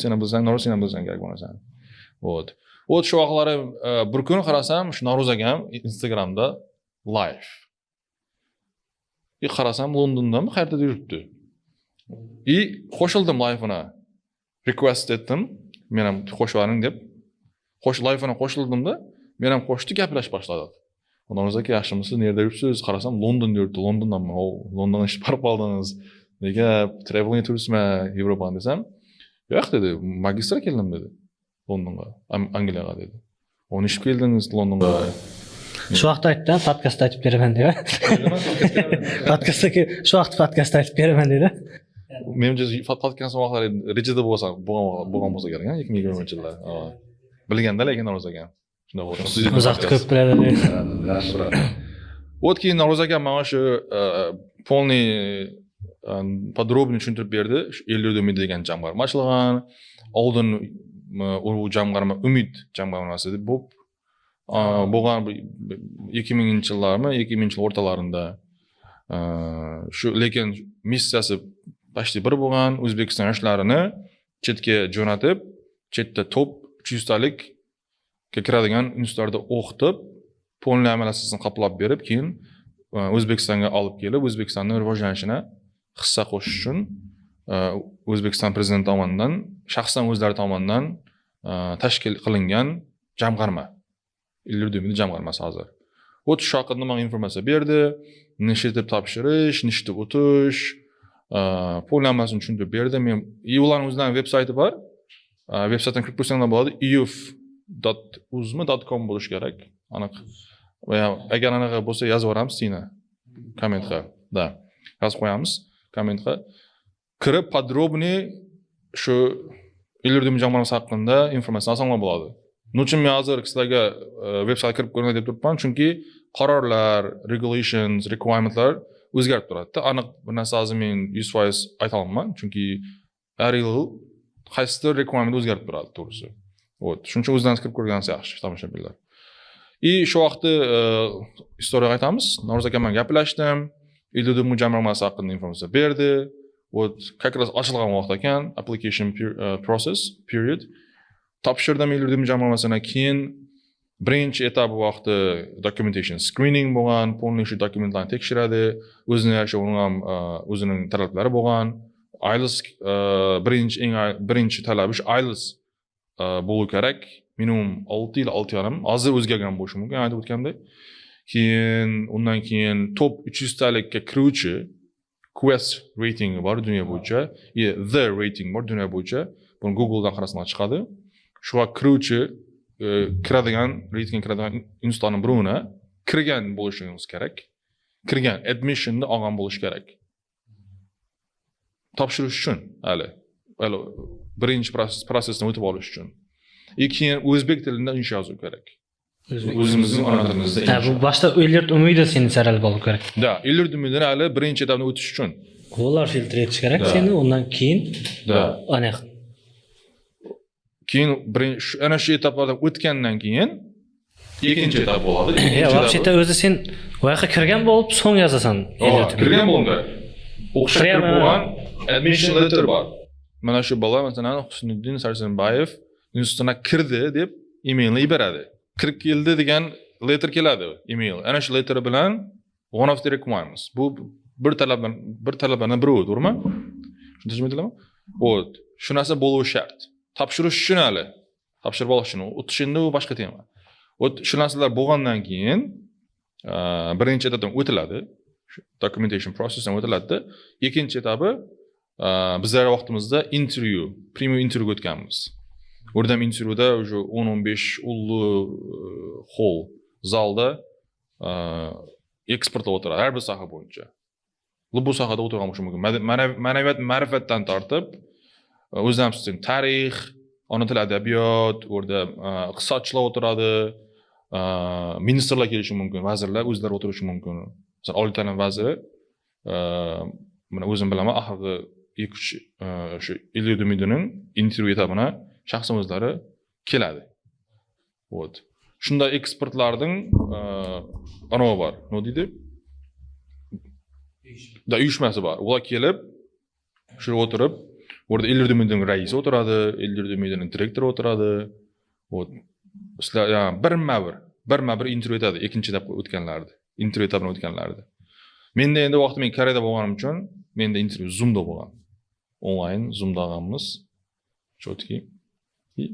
Sen bilsang, Navro'z sen bilsang kerak bu narsani. Vot. Shu vaqtlari bir kun qarasam, shu Navro'zaga ham Instagramda live. Qarasam Londondami, qayerda yuribdi. Qo'shildim live-ina. Request etdim. Men ham qo'shvaring deb. Live-ina qo'shildim-da, men ham qo'shdi, gaplashib boshladik. Navro'zaga yaxshimisiz, nerda yuribsiz? Qarasam Londonda yuribdi. Londondanmi? Londondan ishib borib qoldingiz. Nega traveling turizmi Yevropaga desam, yo'q dedi, magistra keldim dedi. Londonga, Angliyaga dedi. Onu ishib keldingiz Londonga. Shu vaqtda aytdi, podkastda aytib beraman dedi. Podkastdagi shu vaqt podkastda aytib beraman dedi. Menimcha podkast vaqtlari rejada bo'lgan bo'lsa kerak, 2020-yilda. Bilganda lekin Navro'zaga. Shunday bo'ldi. Uzoqda ko'p biladi. Вот keyin Navro'zaga mana shu полный подробно tushuntirib berdi. 50 umid degan jamg'arma ochilgan. Oldin u jamg'arma Umid jamg'armasi deb bo'lgan 2000-yillarmi, 2000-yil o'rtalarida shu lekin missiyasi почти bir bo'lgan, O'zbekiston yoshlarini chetga jo'natib, chetda top 300 talik kiradigan institutlarda o'qitib, polniy amaliyasini qoplab berib, keyin O'zbekistonga olib kelib, O'zbekistonning rivojlanishina hissa qo'shish uchun O'zbekiston prezidenti tomonidan, shaxsan o'zlari tomonidan tashkil qilingan jamg'arma. Illyurdumid jamg'armasi hozir. Shu haqida menga informatsiya berdi, nish etib topshirish, nish etib o'tish, polnamasini tushuntirib berdi. Men ularning o'zining veb-sayti bor. Veb-saytdan kirib ko'rsanglar bo'ladi. euf.uzmi.com bo'lish kerak. Aniq. Va agar anaqa bo'lsa yozib yuboramiz sizga kommentga. Da. Yozib qo'yamiz kommentga. Kirib podrobniy shu Illyurdumid jamg'armasi haqida informatsiya olsanglar bo'ladi. Nuchun men hozir sizlarga veb-saytga kirib ko'ray deb turibman, chunki qarorlar, regulations, requirementlar o'zgarib turadi. Aniq bir narsa hozir men 100% ayta olmayman, chunki har yil qaysidir requirement o'zgarib turadi, to'g'risi. Shuning uchun o'zlaringiz kirib ko'rgansiz yaxshi, tomoshabinlar. Shu vaqtda istoriyaga aytamiz. Navro'z aka bilan gaplashdim. Illyurdumid jamg'armasi haqida informatsiya berdi. Как раз ochilgan vaqt ekan, application process period. Topshirdim Illyurdumid jamg'armasidan keyin birinchi etap vaqti documentation screening bo'lgan, polniy shu dokumentlarni tekshiradi, o'zining yarasha o'zining talablari bo'lgan. IELTS birinchi talabi shu IELTS bo'lishi kerak. Minimum 6 yil, 6,5. Hozir o'zgargan bo'lishi mumkin, aytib o'tgandek. Keyin undan keyin top 300 talikka kiruvchi Quest rating bor dunyo bo'yicha, The rating bor dunyo bo'yicha. Buni Google'dan qarasanglar chiqadi. Shuga kiruvchi kiradigan reytingga kiradigan institutlarning birini kirgan bo'lishingiz kerak. Kirgan admissionni olgan bo'lish kerak. Topshirish uchun hali birinchi prosesdan o'tib olish uchun. Keyin o'zbek tilida insho yozish kerak. O'zimizning ona tilimizda. Bu boshda Illyurdumid seni saralab olish kerak. Da, Illyurdumidni hali birinchi etapdan o'tish uchun. Qo'llar filtr etish kerak seni, undan keyin ana keyin ana shu etaplardan o'tgandan keyin ikkinchi etap bo'ladi. Вообще-то o'zi sen voyaga kirgan bo'lib, so'ng yozasan. Kirgan bo'ldi. O'xshab bo'lgan admission letter bor. Mana shu bola masalan Husniddin Sarsanbayev institutga kirdi deb emailni beradi. Kirib keldi degan letter keladi, email. Ana shu letter bilan one of the requirements. Bu bir talablardan biri, to'g'rimi? Shuni tushunib aytdimmi? O't. Shu narsa bo'lishi shart. Topshirish uchun hali. Topshirib olish uchun o'tish endi u boshqa tema. O't shu narsalar bo'lgandan keyin birinchi etapdan o'tiladi. Documentation processdan o'tiladi. Ikkinchi etabi bizlar vaqtimizda interview, premium interview o'tganmiz. O'rdam interviewda o'sha 10-15 ulli hol zalda eksportlar o'tiradi har bir soha bo'yicha. Bu sohada o'tirgan bo'lishi mumkin. Ma'naviyat, ma'rifatdan tortib, o'zimizning tarix, ona til adabiyot, o'rda iqtisodchilar o'tiradi, ministrlar kelishi mumkin, vazirlar o'zlari o'tirishi mumkin. Masalan, oliy ta'lim vaziri mana o'zim bilaman, oxirgi 2-3 shu Ilyo Demidovning intervyu etabına shaxsan o'zlari keladi. Вот. Shunda eksportlarning anovi bor. Nima deydi? Da uyushmasi bor. Ular kelib, shu o'tirib, orada Ilyo Demidovning raisi o'tiradi, Ilyo Demidovning direktori o'tiradi. Вот. Sizlar bir intervyu etadi, ikkinchi etapga o'tganlardi. Intervyu etapini o'tganlardi. Menda endi vaqtim men Koreyada bo'lganim uchun menda intervyu Zoomda bo'lgan. Onlayn Zoomda olganmiz. Chotki.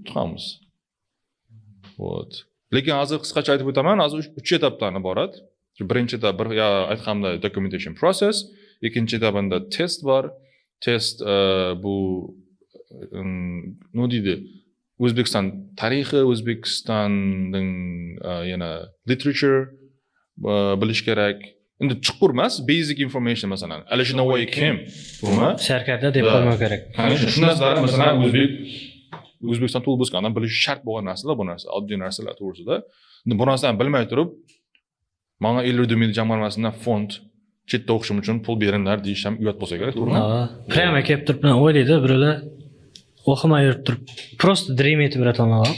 Tutamiz. Вот. Lekin hozir qisqacha aytib o'taman, hozir 3 etapdan iborat. Birinchi etap aytganimda documentation process, ikkinchi etapida test bor. Test bu nima deydi? O'zbekiston tarixi, O'zbekistonning yana literature bilish kerak. Endi chuqur emas, basic information masalan. Alisher Navoiy kim? To'g'rimi? Sharkada deb qo'ymoq kerak. Shu narsalar masalan O'zbekiston to'g'ri bo'lgandan bilish shart bo'lgan narsalar bu narsa, oddiy narsalar to'g'risida. Endi bu narsani bilmay turib, menga Ilyo Demidov jamg'armasidan fond chetda o'qishim uchun pul beringlar deyish ham uyat bo'lsa kerak, to'g'rimi? Ha, prямо kelib turib o'ylaydi, birovlar o'qimay yurib turib, просто dream etib yuratolmagan.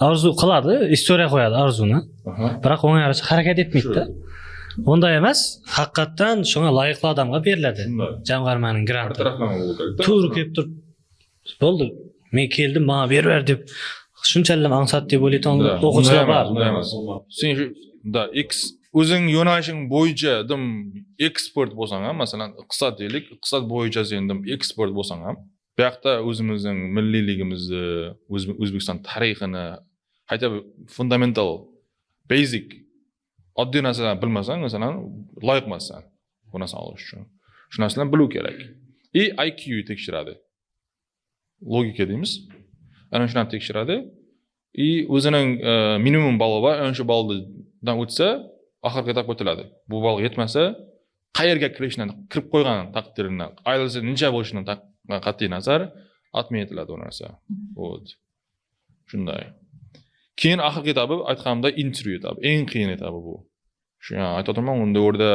Orzu qiladi, istoriya qo'yadi orzuni. Biroq o'ng yarasha harakat etmaydi-da. Bunday emas, haqiqatan shunga loyiqli odamga beriladi. Jamg'armaning granti. To'g'ri kelib turib, bo'ldi. Men keldim, menga berib deb shunchalik ansat deb o'ylayotgan o'quvchilar bor. Sen da X o'zing yo'nalishing bo'yicha dim ekspert bo'lsang ham, masalan, iqtisod deylik, iqtisod bo'yicha sen dim ekspert bo'lsang ham, bu yoqda o'zimizning milliyligimizni, O'zbekiston tarixini, qayta fundamental, basic oddiy narsalarni bilmasang, masalan, loyiq emassan bu narsani olish uchun. Shu narsalarni bilish kerak. IQ tekshiradi. Logika deymiz. Ana shuni tekshiradi. O'zining minimum bali bor, ana shu baldan o'tsa, oxirgi etapga o'tiladi. Bu bal yetmasa, qayerga kirishdan kirib qo'ygan taqdirdan, oilasi necha bo'lishidan qat'iy nazar atmay etiladi u narsa. Вот. Shunday. Keyin oxirgi etabi aytganimda intervyu etabi, eng qiyin etabi bu. Shu aytaman, unda o'rda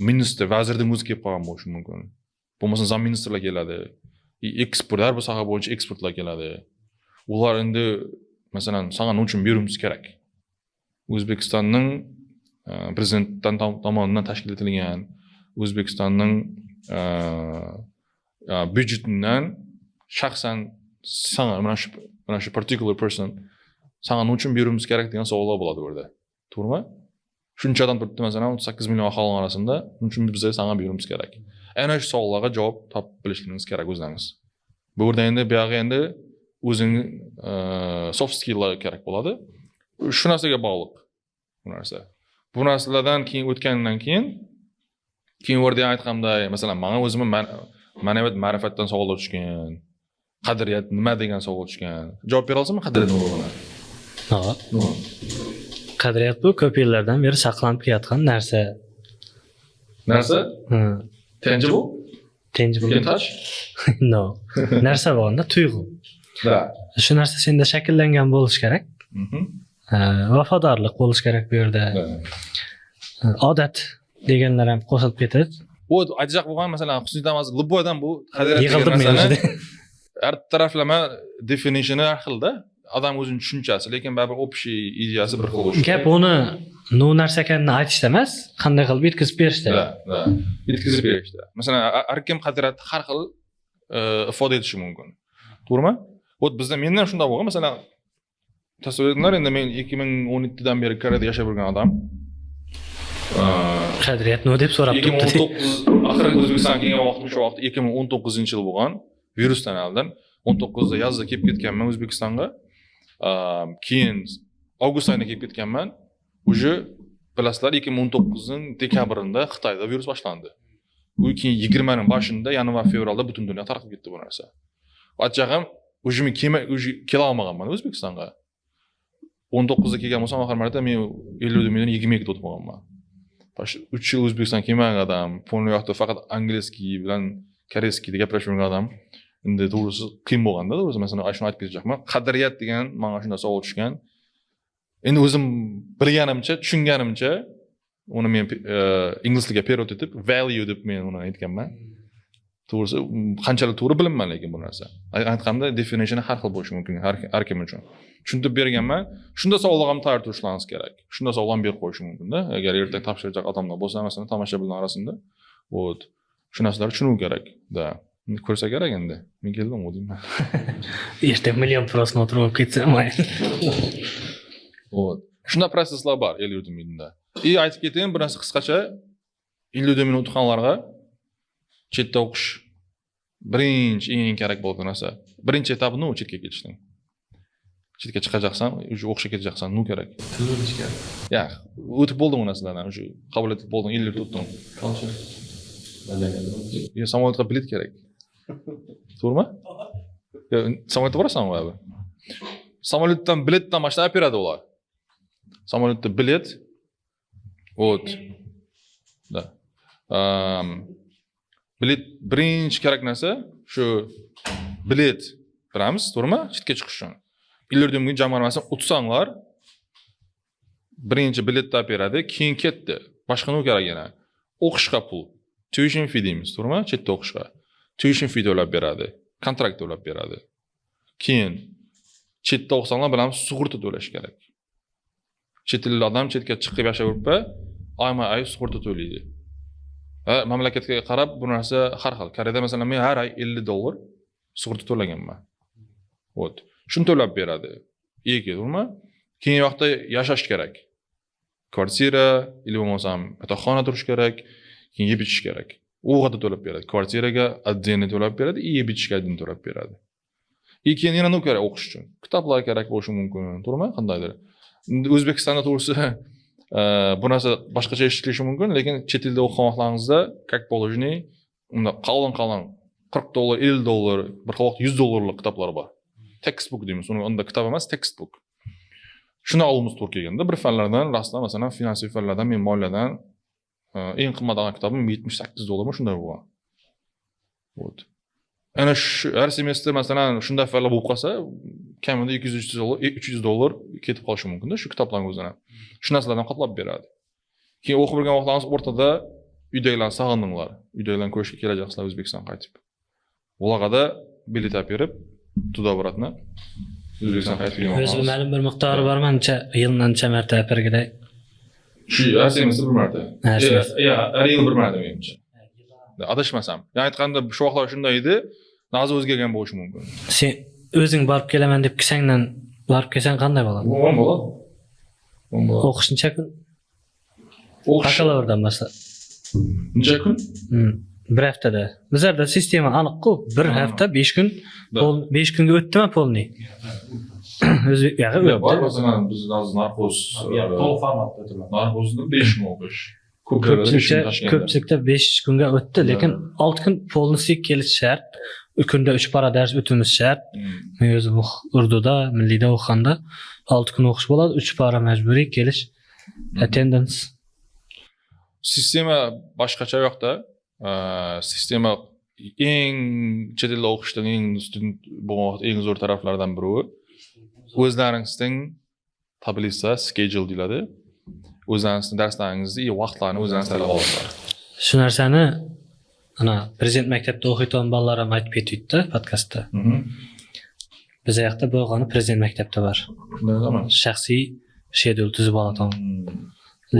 ministr, vazirning o'zi kelib qolgan bo'lishi mumkin. Bo'lmasa zam ministrlar keladi. Eksportlar bu soha bo'yicha eksportlar keladi. Ular endi masalan sana nima uchun berishimiz kerak? O'zbekistonning prezidentdan tomonidan tashkil etilgan O'zbekistonning byudjetidan shaxsan sana mana shu particular person sana nima uchun berishimiz kerak degan savollar bo'ladi bu yerda. To'g'rimi? Shuncha odam turibdi masalan 38 million aholi orasida, nima uchun biz sana berishimiz kerak? Ana shu savollarga javob topib bilishimiz kerak o'zlaringiz. Bu yerda endi bu yoqqa endi o'zing soft skilllar kerak bo'ladi. Shu narsaga bog'liq bu narsa. Bu narsalardan keyin o'tgandan keyin o'rda aytganimday, masalan, menga o'zimni ma'naviyat, ma'rifatdan savollar tushgan. Qadriyat nima degan savol tushgan. Javob bera olasanmi qadriyat nima bo'ladi? Ha. Qadriyat bu ko'p yillardan beri saqlanib kelayotgan narsa. Narsa? Tangible? Tangible. Touch? No. Narsa bo'lganda tuyg'u. Da. Shu narsa senda shakllangan bo'lish kerak. Vafodorlik bo'lish kerak bu yerda. Odat deganlar ham qo'shilib ketadi. Bu ajaq bo'lgan masalan, Husniy Namozov Liboydan bu qadriyat yig'ildim. Har taraflama definitioni har xilda. Odam o'zining tushunchasi, lekin baribir общий ideyasi bir xil bo'lishi. Gap uni no narsa ekanini aytishda emas, qanday qilib yetkazib berishda. Da. Yetkazib berishda. Masalan, har kim qadriyatni har xil ifoda etishi mumkin. To'g'rimi? O't bizda mendan shunday bo'lgan, masalan, tasavvur etinglar, endi men 2017 dan beri Koreyada yashab yurgan odam. Qadriyat nima deb so'rab turibdi. 2019 oxirgi O'zbekistonga kelgan vaqtim shu vaqt 2019-yil bo'lgan. Virusdan oldin 19da yozda kelib ketganman O'zbekistonga. Keyin avgust oyida kelib ketganman. Уже bilasizlar 2019ning dekabrida Xitoyda virus boshlandi. U keyin 20ning boshida yanvar fevralda butun dunyo tarqab ketdi bu narsa. Ochig'im, уже men kela olmaganman O'zbekistonga. 19da kelgan bo'lsam oxir marta men 50 million 22 ga o'tib qolganman. 3 yil O'zbekistonga kelmagan odam, polni yoqda faqat angliskiy bilan koreyskiy gaplashib yurgan odam. Endi to'g'risi qiyin bo'lganda, to'g'risi masalan shuni aytib ketmoqman. Qadriyat degan menga shunday savol tushgan. Endi o'zim bilganimcha, tushunganimcha uni men ingliz tiliga perevod etib value deb men uni aytganman. To'g'risi qanchalik to'g'ri bilinmayman lekin bu narsa. Aytganda definition har xil bo'lishi mumkin har kim uchun. Tushuntirib berganman. Shunda savollarga tayyor turishlaringiz kerak. Shunda savol berib qo'yish mumkin-da. Agar ertaga topshirajak odamlar bo'lsa, masalan, tomoshabinlar orasida, shu narsalarni tushunuv kerak. Da. Ko'rsa kerak endi. Men keldim u deyman. Ertaga million prosmotr bo'lib ketsa mayli. Shunda proseslar bor el yurtimizda. Aytib ketayin, bir narsa qisqacha 50 minut o'tganlarga chetda o'qish birinchi eng kerak bo'lgan narsa. Birinchi etapi nima chetga ketishning. Chetga chiqajaksan, o'qishga ketajaksan, nima kerak? Tilni kerak. Ya, o'tib bo'ldim bu narsalardan, o'sha qabul etib bo'ldim, 50 yil o'tdim. Qancha? Ya, samolyotga bilet kerak. To'g'rimi? Ya, samolyotga borasanmi abi? Samolyotdan biletdan boshlab beradi ular. Samolyotda bilet da. Bilet birinchi kerak narsa shu bilet bilamiz, to'g'rimi? Chetga chiqish uchun. Illardimga jamg'armasi o'tsanglar birinchi biletni beradi, keyin ketdi. Boshqa nima kerak yana? O'qishga pul. Tuition fee deymiz, to'g'rimi? Chetda o'qishga. Tuition fee to'lab beradi, kontrakt to'lab beradi. Keyin chetda o'qisanglar bilamiz, sug'urta to'lash kerak. Chet ellik odam chetga chiqib yashab yuribdi, oyma-oy sug'urta to'laydi. Mamlakatga qarab bu narsa har xil. Koreyada masalan men har oy $50 sug'urta to'laganman. Shuni to'lab beradi. To'g'rimi? Keyin vaqtda yashash kerak. Kvartira, ili bo'lmasam yotoqxona turish kerak, keyin yeb ichish kerak. O'g'ada to'lab beradi. Kvartiraga отдельно to'lab beradi, yeb ichishga отдельно to'lab beradi. Keyin yana nima kerak o'qish uchun? Kitoblar kerak bo'lishi mumkin, to'g'rimi? Qandaydir. O'zbekistonda to'g'risi bu narsa boshqacha eshitilishi mumkin, lekin chet elda o'qigan vaqtlaringizda как положение unda qalin $40, $50, bir vaqt $100 kitoblar bor. Textbook deymiz. Unda kitob emas, textbook. Shuni olamiz Turkiyaga. Bir fanlardan, rostdan masalan, finansiy fanlardan, men moliyadan eng qimmat olgan kitobim $78 shunday bo'lgan. Ana shu har semestr masalan shunday fanlar bo'lib qolsa, kamida $200 ketib qolishi mumkin-da shu kitoblarning o'zini. Shu narsalardan qoplab beradi. Keyin o'qib o'rgan vaqtlaringiz o'rtada uydagilarni sog'indinglar. Uydagilarni ko'rishga kelajaksizlar O'zbekistonga qaytib. Ularga bilet berib, tudobaratni O'zbekistonga qaytib kelmoqchi. O'zi ma'lum bir miqdori bormi? Yildan necha marta bergida? Shu har semestr bir marta. Har yil bir marta menimcha. Adashmasam. Yani aytganda shu vaqtlar shunday edi, hozir o'zgargan bo'lishi mumkin. Sen o'zing borib kelaman deb kisangdan borib kelsang qanday bo'ladi? Bo'ladi. O'qish necha kun? Qachonlardan boshlab? Necha kun? Bir haftada. Bizlarda sistema aniq-ku, bir hafta 5 kun, 5 kunga o'tdimi polni? O'zbek yo'q. Bor, masalan, biz hozir narxoz, to'liq formatda turibdi. Narxozda 5 kun o'qish. Ko'pchilikda 5 kunga o'tdi, lekin 6 kun polnisi kelish shart. Kunda 3 para dars o'timiz shart. Men o'zim Urduda, milliyda o'qiganda 6 kun o'qish bo'ladi, 3 para majburiy kelish. Attendance. Sistema boshqacha yo'qda. Sistema eng chet elda o'qishdan eng student bo'lgan eng zo'r taraflardan biri o'zlaringizning tablitsa, schedule deyiladi. O'zlaringizning darslaringizni, vaqtlarni o'zlaringiz tanlab olasizlar. Shu narsani ana prezident maktabda o'qiyotgan bolalar ham aytib ketdi podkastda. Biz yoqda bo'lgani prezident maktabda bor. Shaxsiy shedul tuzib oladi.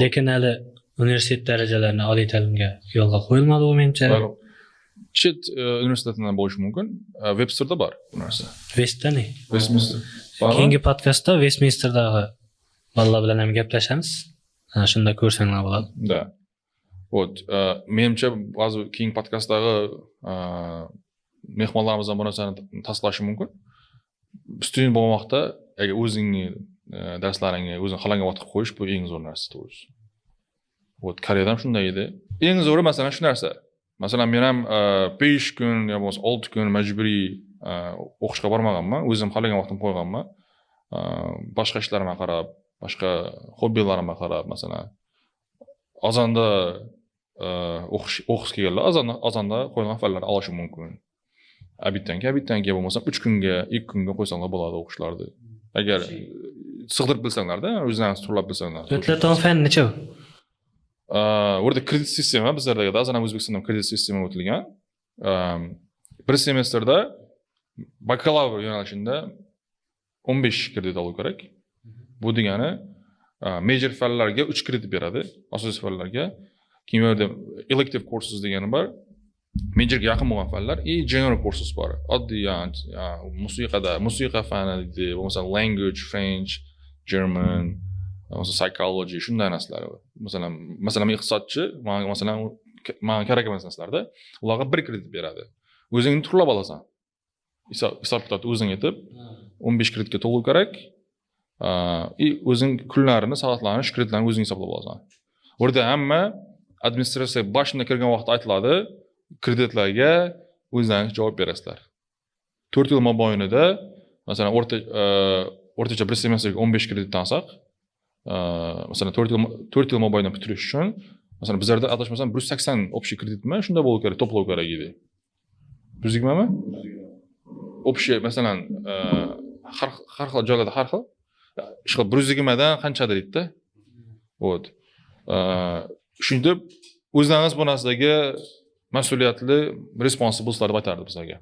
Lekin hali universitet darajalarini oliy ta'limga yo'lga qo'yilmadi u menimcha. Chet universitetidan bo'lishi mumkin. Websterda bor bu narsa. Westda ne? Westminster. Keyingi podkastda Westminsterdagi bolalar bilan ham gaplashamiz. Shunda ko'rsanglar bo'ladi. Да. Вот, menimcha ba'zi keyingi podkastdagi mehmonlarimizdan bu narsani tasdiqlashi mumkin. Student bo'lgan vaqtda agar o'zingni darslaringga o'zing xohlagan vaqtga qo'yish bu eng zo'r narsa to'g'risi. Вот, Koreyada ham shunday edi. Eng zo'ri masalan shu narsa. Masalan, men ham 5 kun yo bo'lmasa 6 kun majburiy o'qishga bormaganman, o'zim xohlagan vaqtim qo'yganman. Boshqa ishlarimga qarab, boshqa hobbilarimga qarab, masalan, azonda o'qish kelganlar azonda qo'yilgan fanlarni olishi mumkin. Abitdan bo'lmasa 3 kunga, 2 kunga qo'ysanglar bo'ladi o'qishlarni. Agar sig'dirib bilsanglar-da, o'zingiz turlab bilsanglar. O'tlaton fan necha? Orada kredit sistema bizlarda azon O'zbekistonda kredit sistema o'tilgan. Bir semestrda bakalavr yo'nalishida 15 kredit olish kerak. Bu degani major fanlarga 3 kredit beradi, asosiy fanlarga. Keyin yerda elective courses degani bor. Majorga yaqin bo'lgan fanlar general courses bor. Oddiy musiqa fani, bo'lmasa language, French, German, bo'lmasa psychology shunday narsalar. Masalan, men iqtisodchi, menga kerak emas narsalarda ularga 1 kredit beradi. O'zingni turlab olasan. Hisob kitobni o'zing etib 15 kreditga to'lov kerak. O'zing kunlarini, soatlarini, kreditlarni o'zing hisoblab olasan. Orada hamma administratsiya boshida kirgan vaqtda aytiladi, kreditlarga o'zlaringiz javob berasizlar. 4 yil mobaynida, masalan, o'rtacha bir semestrga 15 kreditdan olsak, masalan 4 yil mobaynida bitirish uchun, masalan, bizlarda adashmasam 180 общий kreditmi, shunda bo'lishi kerak, to'plov kerak edi. 120 mi? Общий, masalan, har xil joylarda har xil. Ishqilib 120 dan qanchadir deydi-da. Вот. Shunda o'zlaringiz bu narsaga mas'uliyatli responsible deb aytardi bizlarga.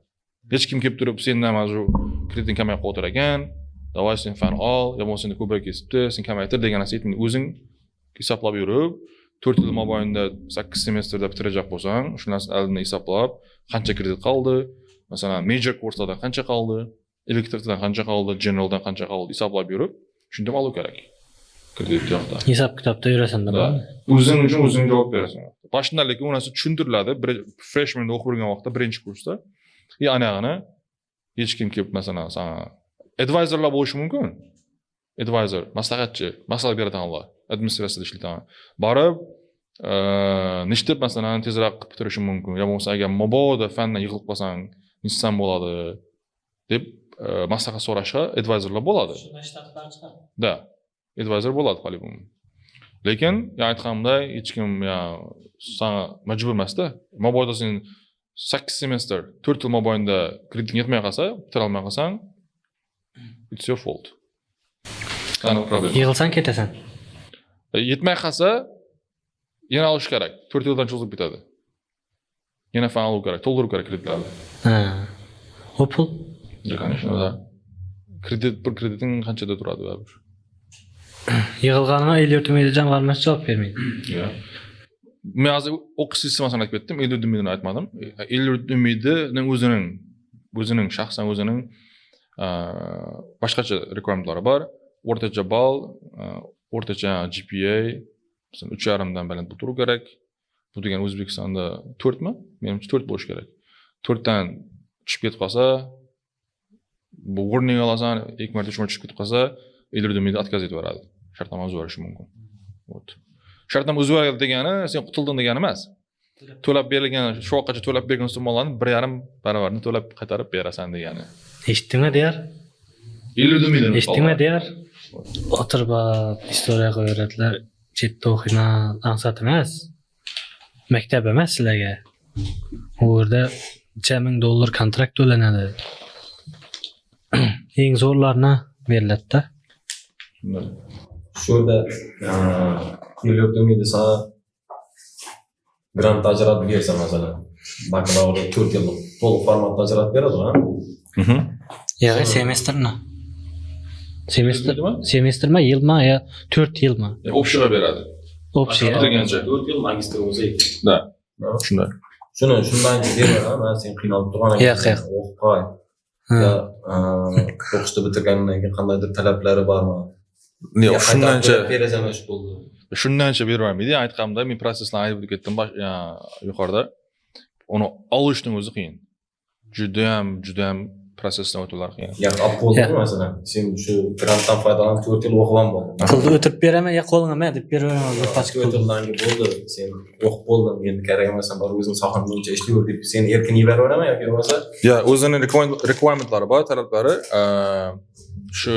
Hech kim kelib turib, sendan mazur krediting kamayib qoldi ekan, davay sen fan ol, yo bo'lmasa seni ko'proq kesibdi, sen kamaytir degan narsa aytmaydi. O'zing hisoblab yurib, 4 yil mobaynida 8 semestrda bitirajak bo'lsang, shu narsani oldindan hisoblab, qancha kredit qoldi, masalan, major kurslardan qancha qoldi, elektrikdan qancha qoldi, generaldan qancha qoldi hisoblab yurib, shunda olib kerak. Kredit yo'qda. Hisob kitobda yurasan-da. O'zing uchun o'zing javob berasan. Boshdan lekin u narsa tushuntiriladi. Freshman'da o'qib yurgan vaqtda, birinchi kursda. Anag'ini hech kim kelib, masalan, sana advisorlar bo'lishi mumkin. Advisor, maslahatchi, maslahat beradiganlar, administratsiyada ishlaydigan. Borib, nishtib masalan tezroq qilib bitirishi mumkin. Yo bo'lmasa agar mabodo fandan yiqilib qolsang, nechsan bo'ladi deb maslahat so'rashga advisorlar bo'ladi. Da. Advisor bo'ladi qolib. Lekin, aytganimday, hech kim sana majbur emasda. Mabodo sen 8 semestr, 4 yil mobaynida krediting yetmay qolsa, bitira olmay qolsang, it's your fault. No problem. Yig'ilsang ketasan. Yetmay qolsa, yana olish kerak. 4 yildan cho'zib bitadi. Yana fan olish kerak, to'ldirib kerak kreditlarni. Opul. Конечно, bir krediting qanchada turadi baribir. Yig'ilganini el-yurt umidi jamg'armasi javob bermaydi. Men hozir o'qish sistemasini aytib ketdim, el-yurt umidini aytmadim. El-yurt umidining o'zining shaxsan o'zining boshqacha requirement-lari bor. O'rtacha ball, o'rtacha GPA, masalan 3.5 dan baland bo'lishi kerak. Bu degani O'zbekistonda 4 mi? Menimcha 4 bo'lishi kerak. 4 dan tushib ketib qolsa, bu warning olasan, 2 marta 3 marta tushib ketib qolsa, el-yurt umidi отказ etib beradi. Shartnoma o'zgarishi mumkin. Вот. Shartnoma o'zgardi degani sen qutulding degani emas. To'lab berilgan, shu vaqtgacha to'lab bergan summalarni 1.5 baravarni to'lab qaytarib berasan degani. Eshitdingmi deyar? El-yurt umidini. Eshitdingmi deyar? O'tirib istoriya qo'yadilar. Chetda o'qiyman, ansat emas. Maktab emas sizlarga. U yerda $1,000 kontrakt to'lanadi. Eng zo'rlarni beriladi-da. Shu yerda el-yurt umidi sana grant ajratib bersa, masalan, bakalavr 4 yil to'liq formatda ajratib beradi-ku. Yo'q, semestrni. Semestrmi, yilmi yo 4 yilmi? O'qishga beradi. Общий. 4 yil magistr o'zi. Da. Shunday. Shundan beradi, men sen qiynalib turgan ekan. Yo'q. O'qib qo'y. yo o'qishni bitirgandan keyin qandaydir talablari bormi? Yo'q, shundancha berasan ish bo'ldi. shundancha berolmaydi. Aytganimda men prosesni aytib ketdim yuqorida. Uni olishning o'zi qiyin. Juda ham prosesdan o'tuvlar qiyin. Ya bo'ldimi masalan? Sen shu grantdan foydalanib 4 yil o'qigan bo'lding. Pulni o'tirib beraman, ya qo'lingga ma deb beraveraman. O'tirlangi bo'ldi. Sen o'qib bo'lding, endi kerak emassan, bor o'zing sohang bo'yicha ishlayver deb sen erkin yuboraveraman yoki bo'lmasa? Ya, o'zining requirementlari bor, talablari. Shu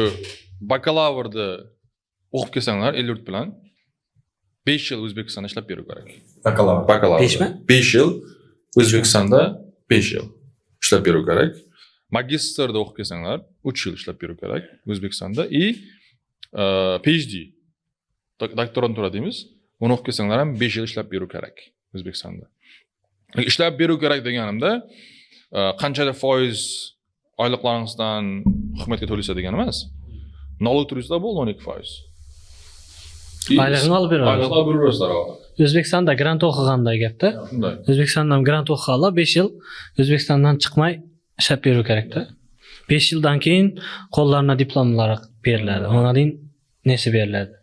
bakalavrni o'qib kelsanglar 54 bilan 5 yil O'zbekistonda ishlab berish kerak. Bakalavr. 5 mi? 5 yil O'zbekistonda 5 yil ishlab berish kerak. Magistrda o'qib kelsanglar 3 yil ishlab berish kerak O'zbekistonda и PhD doktorantura deymiz. Uni o'qib kelsanglar ham 5 yil ishlab berish kerak O'zbekistonda. Ishlab berish kerak deganimda qanchalar foiz oyliqlaringizdan hukumatga to'lasa degani emas. Налог turistlar bo'ldi 12%. Oylig'ini olib beradi. Oyliqni olib berasizlar. O'zbekistonda grant o'qiganda gapda. Shunday. O'zbekistondan grant o'qiganlar 5 yil O'zbekistondan chiqmay ishlab berish kerakda. 5 yildan keyin qo'llarına diplomlar beriladi. Ondan nesi beriladi?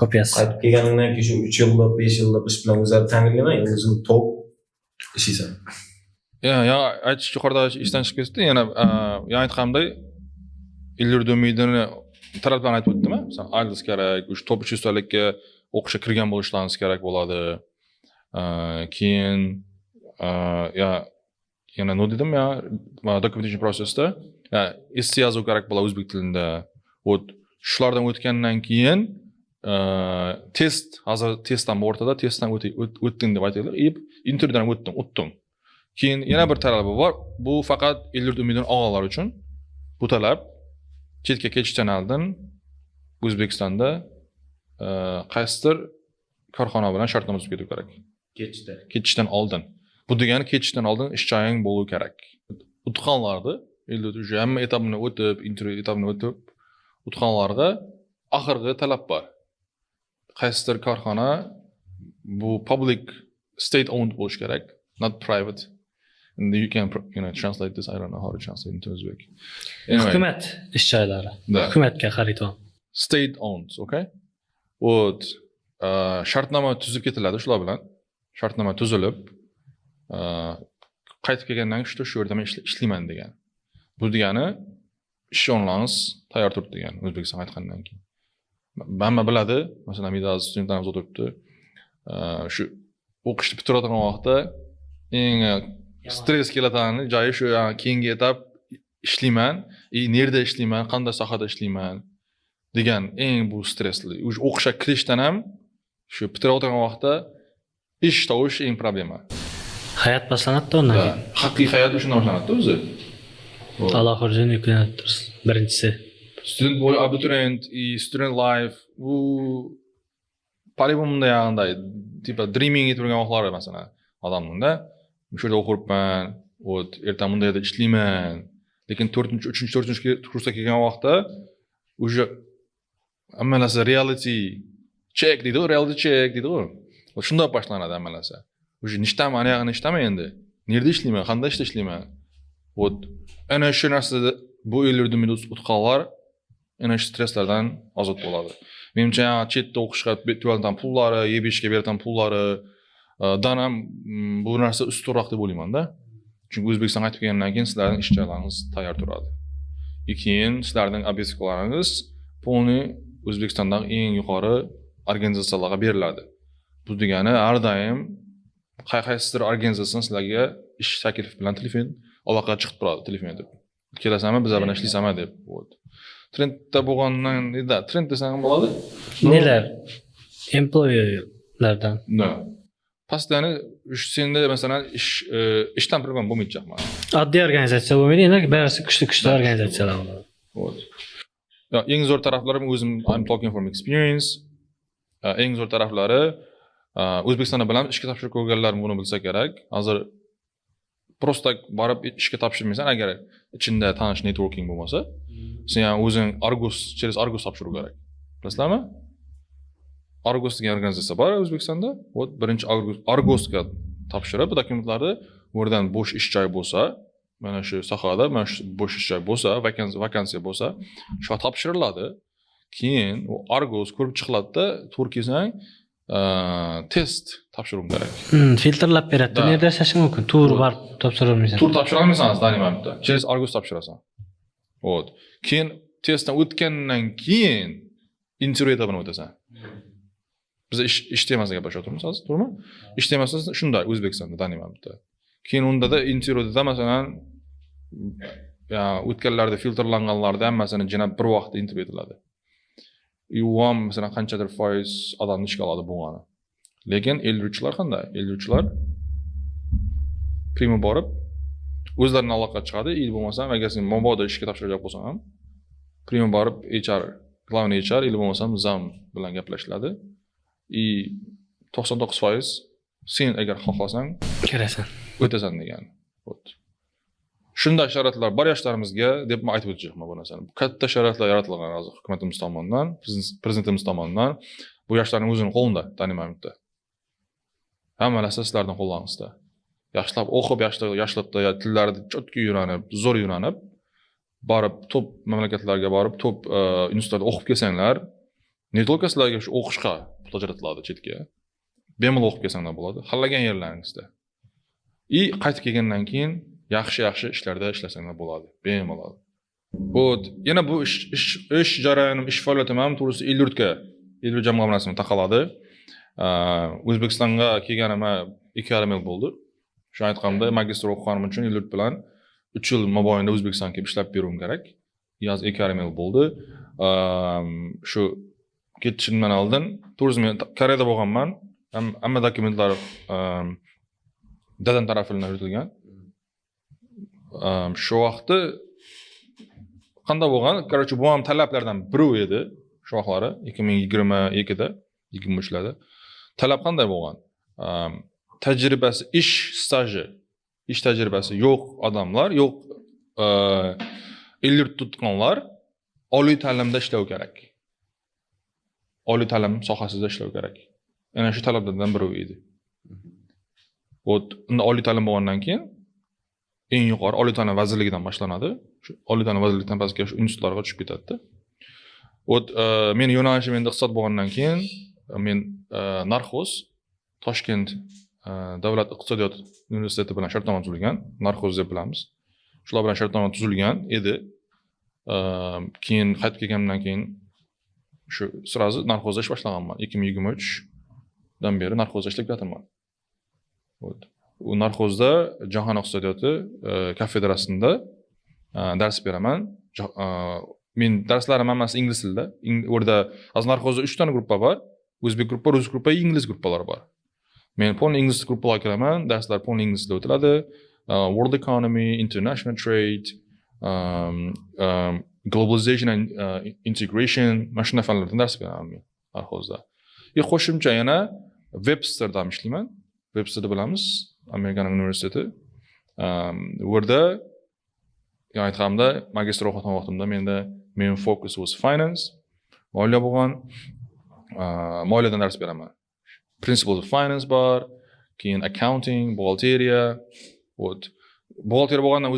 Kopyasi. Qaytib kelganingdan keyin shu 3 yillik, 5 yillik ish bilan o'zingni ta'minlamay, o'zing to'p ishlaysan. Ya aytish yuqorida ishdan chiqib ketdi. Yana aytganimday ilgari umidini tarafdan aytib o'tdimmi? Masalan, IELTS kerak, o'sha top 300 o'qishga kirgan bo'lishlaringiz kerak bo'ladi. Keyin yana nima dedim ya, documentation processda essay yozuv kerak bo'ladi o'zbek tilida. Shulardan o'tgandan keyin test, hozir testdan o'rtada testdan o'tding deb aytaylik, intervyudan o'tdim. Keyin yana bir talabi bor. Bu faqat Elyurt Umidini og'alar uchun. Bu talab chetga ketishdan oldin O'zbekistonda qaysidir korxona bilan shartnoma tuzib ketish kerak. Ketishdan oldin. Bu degani ketishdan oldin ish joying bo'lishi kerak. Imtihonlarni Elyurt уже hamma etapini o'tib, intervyu etapini o'tib, imtihonlarga oxirgi talab bor. Qaysidir korxona bu public state owned bo'lishi kerak, not private. And you can translate this. I don't know how to translate into Uzbek. Anyway, Hukumat ish joylari. Hukumatga xaridor. State owned, okay? O't shartnoma tuzib ketiladi shular bilan. Shartnoma tuzilib, qaytib kelgandan keyin shu yerda men ishlayman degan. Bu degani ish o'rinlaringiz tayyor turibdi degani O'zbekistonga qaytgandan keyin. Hamma biladi, masalan, Midas studentlarimiz o'tiribdi. Shu o'qishni bitirayotgan vaqtda eng stress kelayotgan joyi shu, keyingi etap ishlayman, nerda ishlayman, qanday sohada ishlayman degan eng bu stressli. O'qishga kirishdan ham shu bitirayotgan vaqtda ish topish eng problema. Hayot boshlanadi undan keyin. Haqiqiy hayot shundan boshlanadi o'zi. Allohurjin yuklanadi birinchisi. Student bo'l, abituriyent, student life bu по-любому yanday, tipa dreaming etib turgan vaqtlar masalan, odamning-da shu yerda o'qiribman, ertaga bunday yerda ishlayman. Lekin 3-4 kursga kelgan vaqtda уже hamma narsa reality check deydi, reality check deydi. Shunday boshlanadi hamma narsa. Уже nishtami, anaqani nishtami endi? Nerda ishlayman, qanday ishda ishlayman? Ana shu narsada bu yillarda men o'tqanlar ana shu stresslardan ozod bo'ladi. Menimcha chetda o'qishga to'lagan pullari, yeb-ichishga bergan pullari dan ham bu narsa ustunroq deb o'ylayman-da. Chunki O'zbekistonga qaytib kelgandan keyin sizlarning ish joylaringiz tayyor turadi. Keyin sizlarning obyektlaringiz полный O'zbekistondagi eng yuqori organizatsiyalarga beriladi. Bu degani har doim qaysidir organizatsiya sizlarga ish taklif bilan telefon aloqa chiqib turadi, telefon deb. Kelasanmi, biz bilan ishlaysanmi deb. Trendda bo'lgandan, trend desang ham bo'ladi. Nelar? Employerlardan. No. Pastani senda masalan ishdan problem bo'lmayacaqman. Oddiy organizatsiya bo'lmaydi, endi barisi kuchli organizatsiyalar bo'ladi. Eng zo'r taraflarim o'zim I'm talking from experience. Eng zo'r taraflari O'zbekistonda bilan ishga topshirib ko'rganlar buni bilsa kerak. Hozir prosta borib ishga topshirmaysan agar ichida tanish networking bo'lmasa, sen o'zing через Argus topshirish kerak. Bilasizlarmi? Argus degan organizatsiya bor O'zbekistonda. Birinchi Argusga topshirib dokumentlarni o'rdan bo'sh ish joyi bo'lsa, mana shu sohada mana shu bo'sh ishlar bo'lsa, vakansiya bo'lsa, shu topshiriladi. Keyin u Argos ko'rib chiqiladi-da, to'g'ri kelsang, test topshirishing kerak. Filtrlab beradi. Da. Nerda yashashing mumkin? Tur borib topshirolmaysan. Tur topshira olmaysangiz Danimarkda. Через Argos topshirasan. Вот. Keyin testdan o'tgandan keyin intervyu etapini o'tasan. Biz ish temasida gaplashyapmiz hozir, to'g'rimi? Ish temasi shunday O'zbekistonda, Danimarkda. Keyin unda intervyuda masalan o'tganlarda filtrlanganlarda hammasini jinab bir vaqtda intervyu etiladi. U ham masalan qanchadir foiz odamni ishga oladi bo'lgani. Lekin eluvchilar qanday? Eluvchilar prima borib o'zlarini aloqaga chiqadi, il bo'lmasa, agar sen mabodo ishga topshirajak bo'lsang ham prima borib HR, главный HR il bo'lmasa zam bilan gaplashiladi. 99% sen agar xohlasang Kirasan. o'tasan degan. Shunday sharoitlar bor yoshlarimizga deb men aytib o'tmoqchiman bu narsani. Katta sharoitlar yaratilgan hozir hukumatimiz tomonidan, prezidentimiz tomonidan bu yoshlarning o'zining qo'lida, Danimarkda. Hamma narsa sizlarning qo'lingizda. Yaxshilab o'qib, yoshlikda tillarni cho'tki yuranib, zo'r yuranib, borib top mamlakatlarga borib, top institutlarda o'qib kelsanglar, ne только sizlarga shu o'qishga pul ajratiladi chetga. Bemalol o'qib kelsanglar bo'ladi, xalagan yerlaringizda. Qaytib kelgandan keyin yaxshi ishlarda ishlasanglar bo'ladi, bemalol. Yana bu ish jarayoni, ish faoliyatim ham to'g'risi Eldur jamg'armasini taqaladi. O'zbekistonga kelganim 2,5 yil bo'ldi. Shu aytganimda magistr o'qiganim uchun Eldur bilan 3 yil mobaynida O'zbekistonga kelib ishlab beruim kerak. Yoz 2,5 yil bo'ldi. Shu ketishimdan oldin to'g'risi men Koreyada bo'lganman. Hamma dokumentlar dadam tarafidan yuritilgan. Shu vaqtda qanday bo'lgan? Короче, bu ham talablardan biri edi. Shu vaqtlari 2022da, 23larda. Talab qanday bo'lgan? Tajribasi, ish tajribasi yo'q odamlar, yo'q illir tutganlar oliy ta'limda ishlash kerak. Oliy ta'lim sohasida ishlash kerak. Ana shu talablardan biri edi. Oliy ta'lim bo'lgandan keyin eng yuqori oliy ta'lim vazirligidan boshlanadi. Shu oliy ta'lim vazirligidan pastga shu institutlarga tushib ketadi. Men yo'nalishim endi iqtisod bo'lgandan keyin men Narxoz, Toshkent davlat iqtisodiyot universiteti bilan shartnoma tuzilgan, Narxoz deb bilamiz. Shular bilan shartnoma tuzilgan edi. Keyin qaytib kelganimdan keyin shu sirazi Narxozda ish boshlaganman. 2023 dan beri Narxozda ishlab kelaman. U Narxozda jahon iqtisodiyoti kafedrasida dars beraman. Men darslarim hammasi ingliz tilida. Orada hozir Narxozda 3 ta gruppa bor. O'zbek gruppa, rus gruppa, ingliz gruppalar bor. Men polni ingliz gruppalarga kiraman. Darslar polni ingliz tilida o'tiladi. World economy, international trade, globalization and integration, mana shunday fanlardan dars beraman men Narxozda. Qo'shimcha yana Websterda ishlayman. Websterda bilamiz, Amerikan universiteti. Orada aytganimda magistr o'qigan vaqtimda menda men focus was finance. Moliya bo'lgan. Moliyadan dars beraman. Principles of finance bor, keyin accounting, buxgalteriya, buxgalteriya bo'lgandan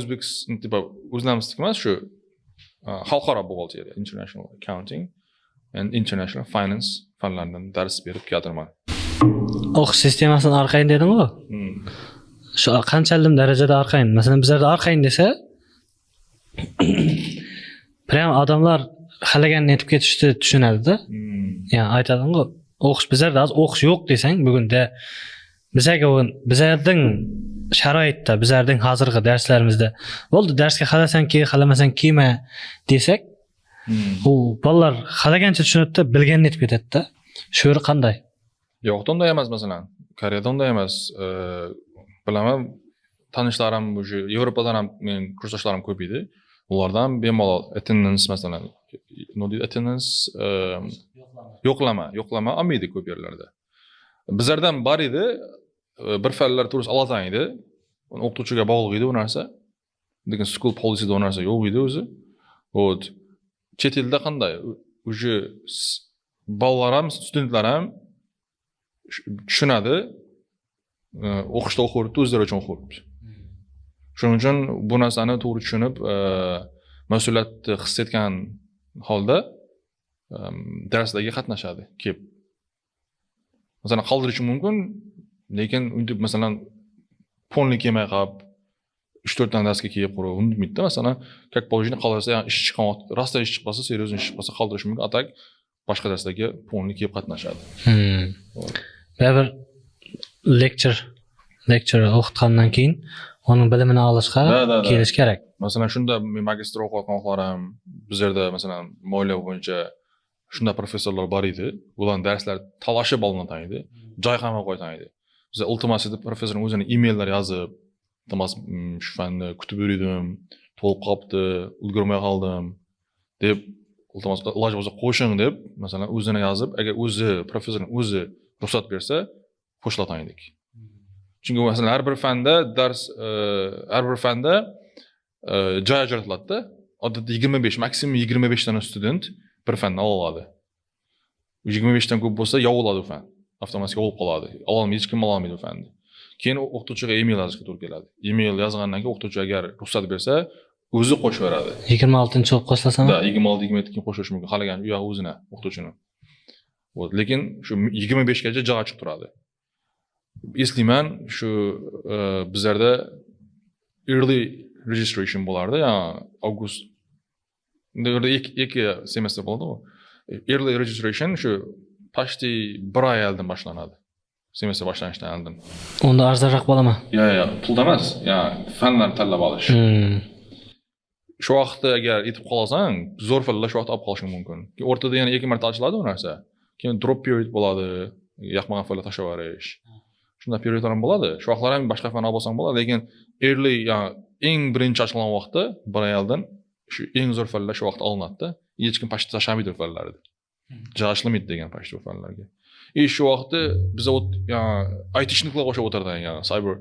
o'zlarimizda emas, shu xalqaro buxgalteriya, international accounting and international finance fanlaridan dars berib keltirman. O'qish sistemasidan orqayn deding-ku. Shu qanchalik darajada orqayn? Masalan, bizlarda orqayn desa, prям odamlar xalaganini yetib ketishni tushunadi-da. Ya'ni aytading-ku, o'qish bizlarda hozir o'qish yo'q desang, bugunda bizlarning sharoitda, bizlarning hozirgi darslarimizda bo'ldi, darsga xalasan ki, xalamasan kiyma desak, u bolalar xalagancha tushunadi-da, bilganini yetib ketadi-da. Shu yeri qanday? Yo'q, unday emas masalan. Koreyada unday emas. Bilaman, tanishlarim o'sha Yevropadan ham men kursdoshlarim ko'p edi. Ulardan bemalol attendance masalan, attendance yo'qlama olmaydi ko'p yerlarda. Bizlardan bor edi, bir fanlar to'g'risi olatan edi. O'qituvchiga bog'liq edi u narsa. Lekin school policyda u narsa yo'q edi o'zi. Chet elda qanday? O'sha bolalar ham, studentlar ham tushunadi. O'qishda o'qiydi, o'zlari uchun o'qiydi. Shuning uchun bu narsani to'g'ri tushunib, mas'uliyatni his etgan holda darslarga qatnashadi, kelib. Masalan, qoldirishi mumkin, lekin unda masalan polni kelmay qolib 3-4 dan darsga kelib qolib unutmaydi. Masalan, как положено qoldirsa, ya'ni ish chiqqan vaqt, rostda ish chiqmasa, seriozli ish chiqmasa qoldirishi mumkin, atak boshqa darslarga polni kelib qatnashadi. Baribir lecture o'qitgandan keyin onun bilimini olishga kelish kerak. Masalan, shunda men magistr o'qiyotgan vaqtlarim bizlarda masalan moliya bo'yicha shunda professorlar bor edi. Ular darslar talashib olingan edi. Joy ham qo'ygan edi. Biz iltimos etib professorning o'zini emaillar yozib, iltimos shu fanni kutib yurdim, to'lib qolibdi, ulgurmay qoldim deb iltimos iloji bo'lsa qo'shing deb masalan o'zini yozib, agar o'zi professorning o'zi ruxsat bersa qo'shilatan edik. Chunki masalan har bir fanda joy ajratiladi. Odatda 25, maksimum 25 dana student bir fanni ola oladi. 25 dan ko'p bo'lsa yovuladi u fan. Avtomatik yovulib qoladi. Hech kim ola olmaydi u fanni. Keyin o'qituvchiga email yozishga to'g'ri keladi. Email yozgandan keyin o'qituvchi agar ruxsat bersa, o'zi qo'shib beradi. 26-chi o'qib qo'shlasam? Da, 26-27 keyin qo'shish mumkin. Xalagan u yoq o'zini, o'qituvchini. Lekin shu 25 gacha joy ochiq turadi. Eslayman, shu bizlarda early registration bo'lardi, ya'ni avgust. Unda ikki semestr bo'ladi-ku. Early registration shu почти 1 oy oldin boshlanadi. Semestr boshlanishidan oldin. Unda arzonroq bo'ladimi? Yo'q, pulda emas, ya'ni fanlar tanlab olish. Shu vaqtda agar yetib qolasang, zo'r fanlar shu vaqtda olib qolishing mumkin. O'rtada yana 2 marta ochiladi u narsa. Keyin drop period bo'ladi, yoqmagan fanlar tashlab yuborish. Shunda periodlar ham bo'ladi. Shu vaqtlar ham boshqa fan olib olsang bo'ladi, lekin early, ya'ni eng birinchi ochilgan vaqtda 1 oy oldin shu eng zo'r fanlar shu vaqtda olinadi. Hech kim pashta tashlamaydi fanlarni. Jo'shilmaydi degan pashta fanlarga. Shu vaqtda biz aytishniklar o'xshab o'tirdi, ya'ni cyber,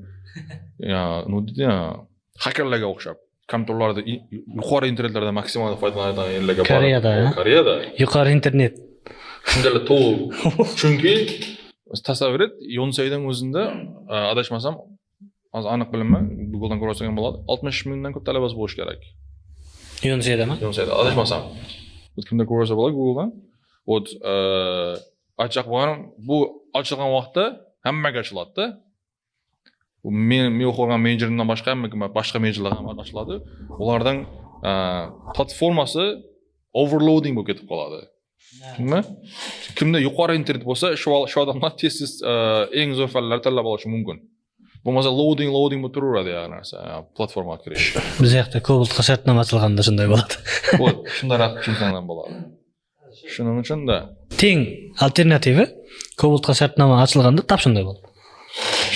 ya'ni nima deydi, hakerlarga o'xshab. Kompyuterlarda yuqori internetlardan maksimal foydalanadigan yerlarga boradi. Koreyada. Yuqori internet. Shunday to'g'ri. Chunki tasavvur et, Yonsaydan o'zida adashmasam, hozir aniq bilaman, Google'dan ko'rib olsam bo'ladi, 60 mingdan ko'p talabasi bo'lish kerak. Yonsaydami? Yonsayda adashmasam. Kimda ko'rib olsa bo'ladi Google'dan. Ochiq bo'lgan, bu ochilgan vaqtda hammaga ochiladi-da. Men o'qigan menejerdan boshqa menejerlar ham ochiladi. Ularning platformasi overloading bo'lib ketib qoladi. Nima? Kimda yuqori internet bo'lsa, shu odamlar tez eng zo'r fanlarni tanlab olishi mumkin. Bo'lmasa loading bo'lib turaveradi ya narsa, platformaga kirish. Biz yoqda Cobaltga shartnoma ochilganda shunday bo'ladi. Shunday tushunsandan bo'ladi. Shuning uchun da teng alternativi Cobaltga shartnoma ochilganda tap shunday bo'ladi.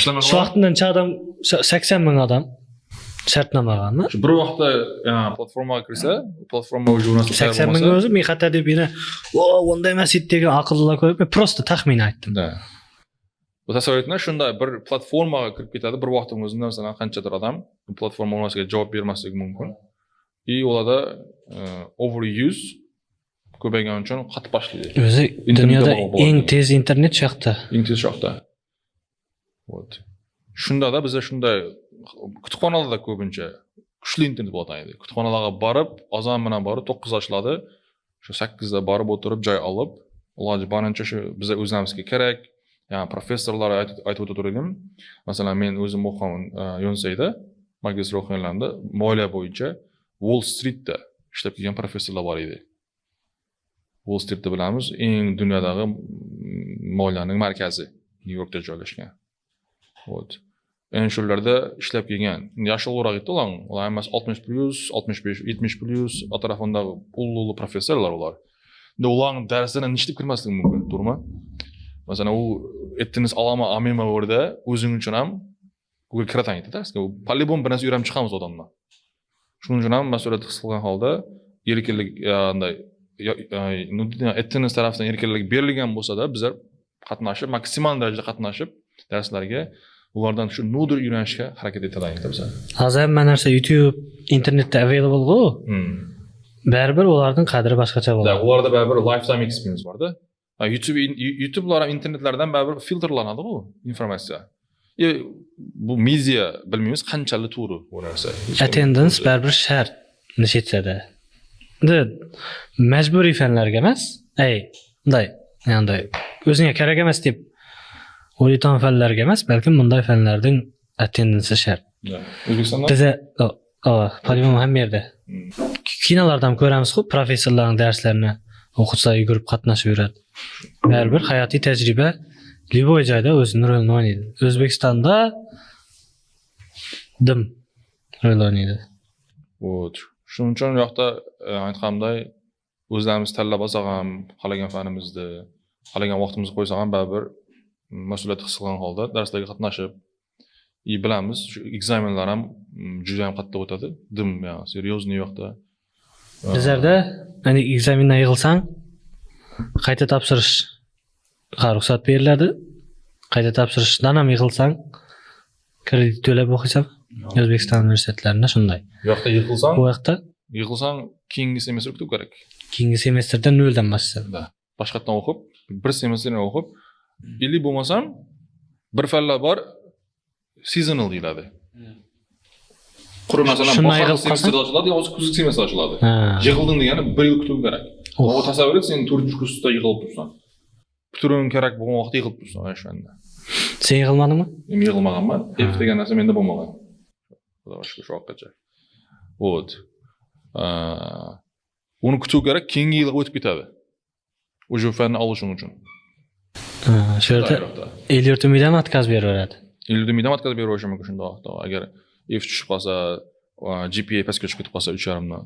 Shu vaqtdan chaqdam 80 ming odam shartnoma olganmi? Shu bir vaqtda platformaga kirsa, platforma jurnalist 80 ming o'zi men xato deb yana unday emas degan aqllar ko'rib, men prosta taxmin aytdim. Bu tasavvurni shunday bir platformaga kirib ketadi, bir vaqtning o'zida masalan qanchadir odam platforma o'rnasiga javob bermasligi mumkin. Ularda overuse ko'paygani uchun qatib boshlaydi. O'zi dunyoda eng tez internet shu yoqda. Eng tez shu yoqda. Shunda da biz shunday kutubxonalarda ko'pincha kuchli internet bo'ladi. Kutubxonalarga borib, azon bilan borib 9 ochiladi. Shu 8 da borib o'tirib joy olib, iloji boricha shu bizga o'zimizga kerak. Ya'ni professorlar aytib o'tirdim. Masalan, men o'zim o'qigan Yonsayda magistr o'qiganimda moliya bo'yicha Wall Streetda ishlab kelgan professorlar bor edi. Wall Streetda bilamiz, eng dunyodagi moliyaning markazi New Yorkda joylashgan. Shularda ishlab kelgan. Yoshliroq edi ular emas 60+, 65, 70+ atrofidagi ulug' professorlar ular. Ularning darslariga nishlab kirmasligi mumkin, to'g'rimi? Masalan, u aytdingiz alama amema o'rda o'zing uchun ham Google kiratang darsga. Polibon bir narsa o'rganib chiqamiz odamlar. Shuning uchun ham mas'uliyat his qilgan holda erkinlik qanday aytdingiz tarafdan erkinlik berilgan bo'lsa-da, bizlar qatnashib, maksimal darajada qatnashib darslarga ulardan shu nodir o'rganishga harakat etaylik biz. Hozir hamma narsa YouTube, internetda available-ku. Baribir ularning qadri boshqacha bo'ladi. Ularda baribir lifetime experience bor-da. YouTube'lar ham internetlardan baribir filtrlanadi-ku informatsiya. bu media bilmaymiz qanchalik to'g'ri bu narsa. Attendance baribir shart nishetsada. Majburiy fanlarga emas, bunday, ya'ni o'zingga kerak emas deb o'ylaydigan fanlarga emas, balkim bunday fanlarning attendance shart. O'zbekistonda Biza polimon ham yerda. Kinolarda ham ko'ramiz-ku, professorlarning darslarini o'qitsa yugurib qatnashib yuradi. Baribir hayotiy tajriba liboy joyda o'zining rolini o'ynaydi. O'zbekistonda dim rol o'ynaydi. Shuning uchun yoqda aytganimday o'zlarimiz tanlab olsak ham, qalagan fanimizni, qalagan vaqtimizni qo'ysak ham baribir mas'uliyat his qilgan holda darslarga qatnashib, bilamiz, shu ekzamenlar ham juda ham qattiq o'tadi. Dim, ya'ni seryozni yo'qda. Bizlarda ya'ni ekzamendan yig'ilsang, qayta topshirishga ruxsat beriladi. Qayta topshirishdan ham yig'ilsang, kredit to'lab o'qiysan. O'zbekiston universitetlarida shunday. Yoqda yig'ilsang, Bu vaqtda keyingi semestr o'qib kerak. keyingi semestrda 0 dan boshlaysan. Boshqatdan o'qib, bir semestrni o'qib, ili bo'lmasam bir fanlar bor seasonal deyiladi. Qurib masalan bahor semestrda ochiladi, yoki kuzgi semestrda ochiladi. Yig'ilding degani 1 yil kutib kerak. O tasavvur et, sen 4-kursda yig'ilib tursan. Bitiruv kerak bo'lgan vaqtda yig'ilib tursan o'shanda. Sen yig'ilmadingmi? Men yig'ilmaganman. F degan narsa menda bo'lmagan. Xudo shukr shu vaqtgacha. Uni kutib kerak, keyingi yil o'tib ketadi. O'sha fanni olishing uchun. Shu yerda el-yurtimizdan отказ beraveradi. El-yurtimizdan отказ beraverishim mumkin shunda vaqtda. Agar F tushib qolsa, GPA pastga tushib ketib qolsa 3,5 dan.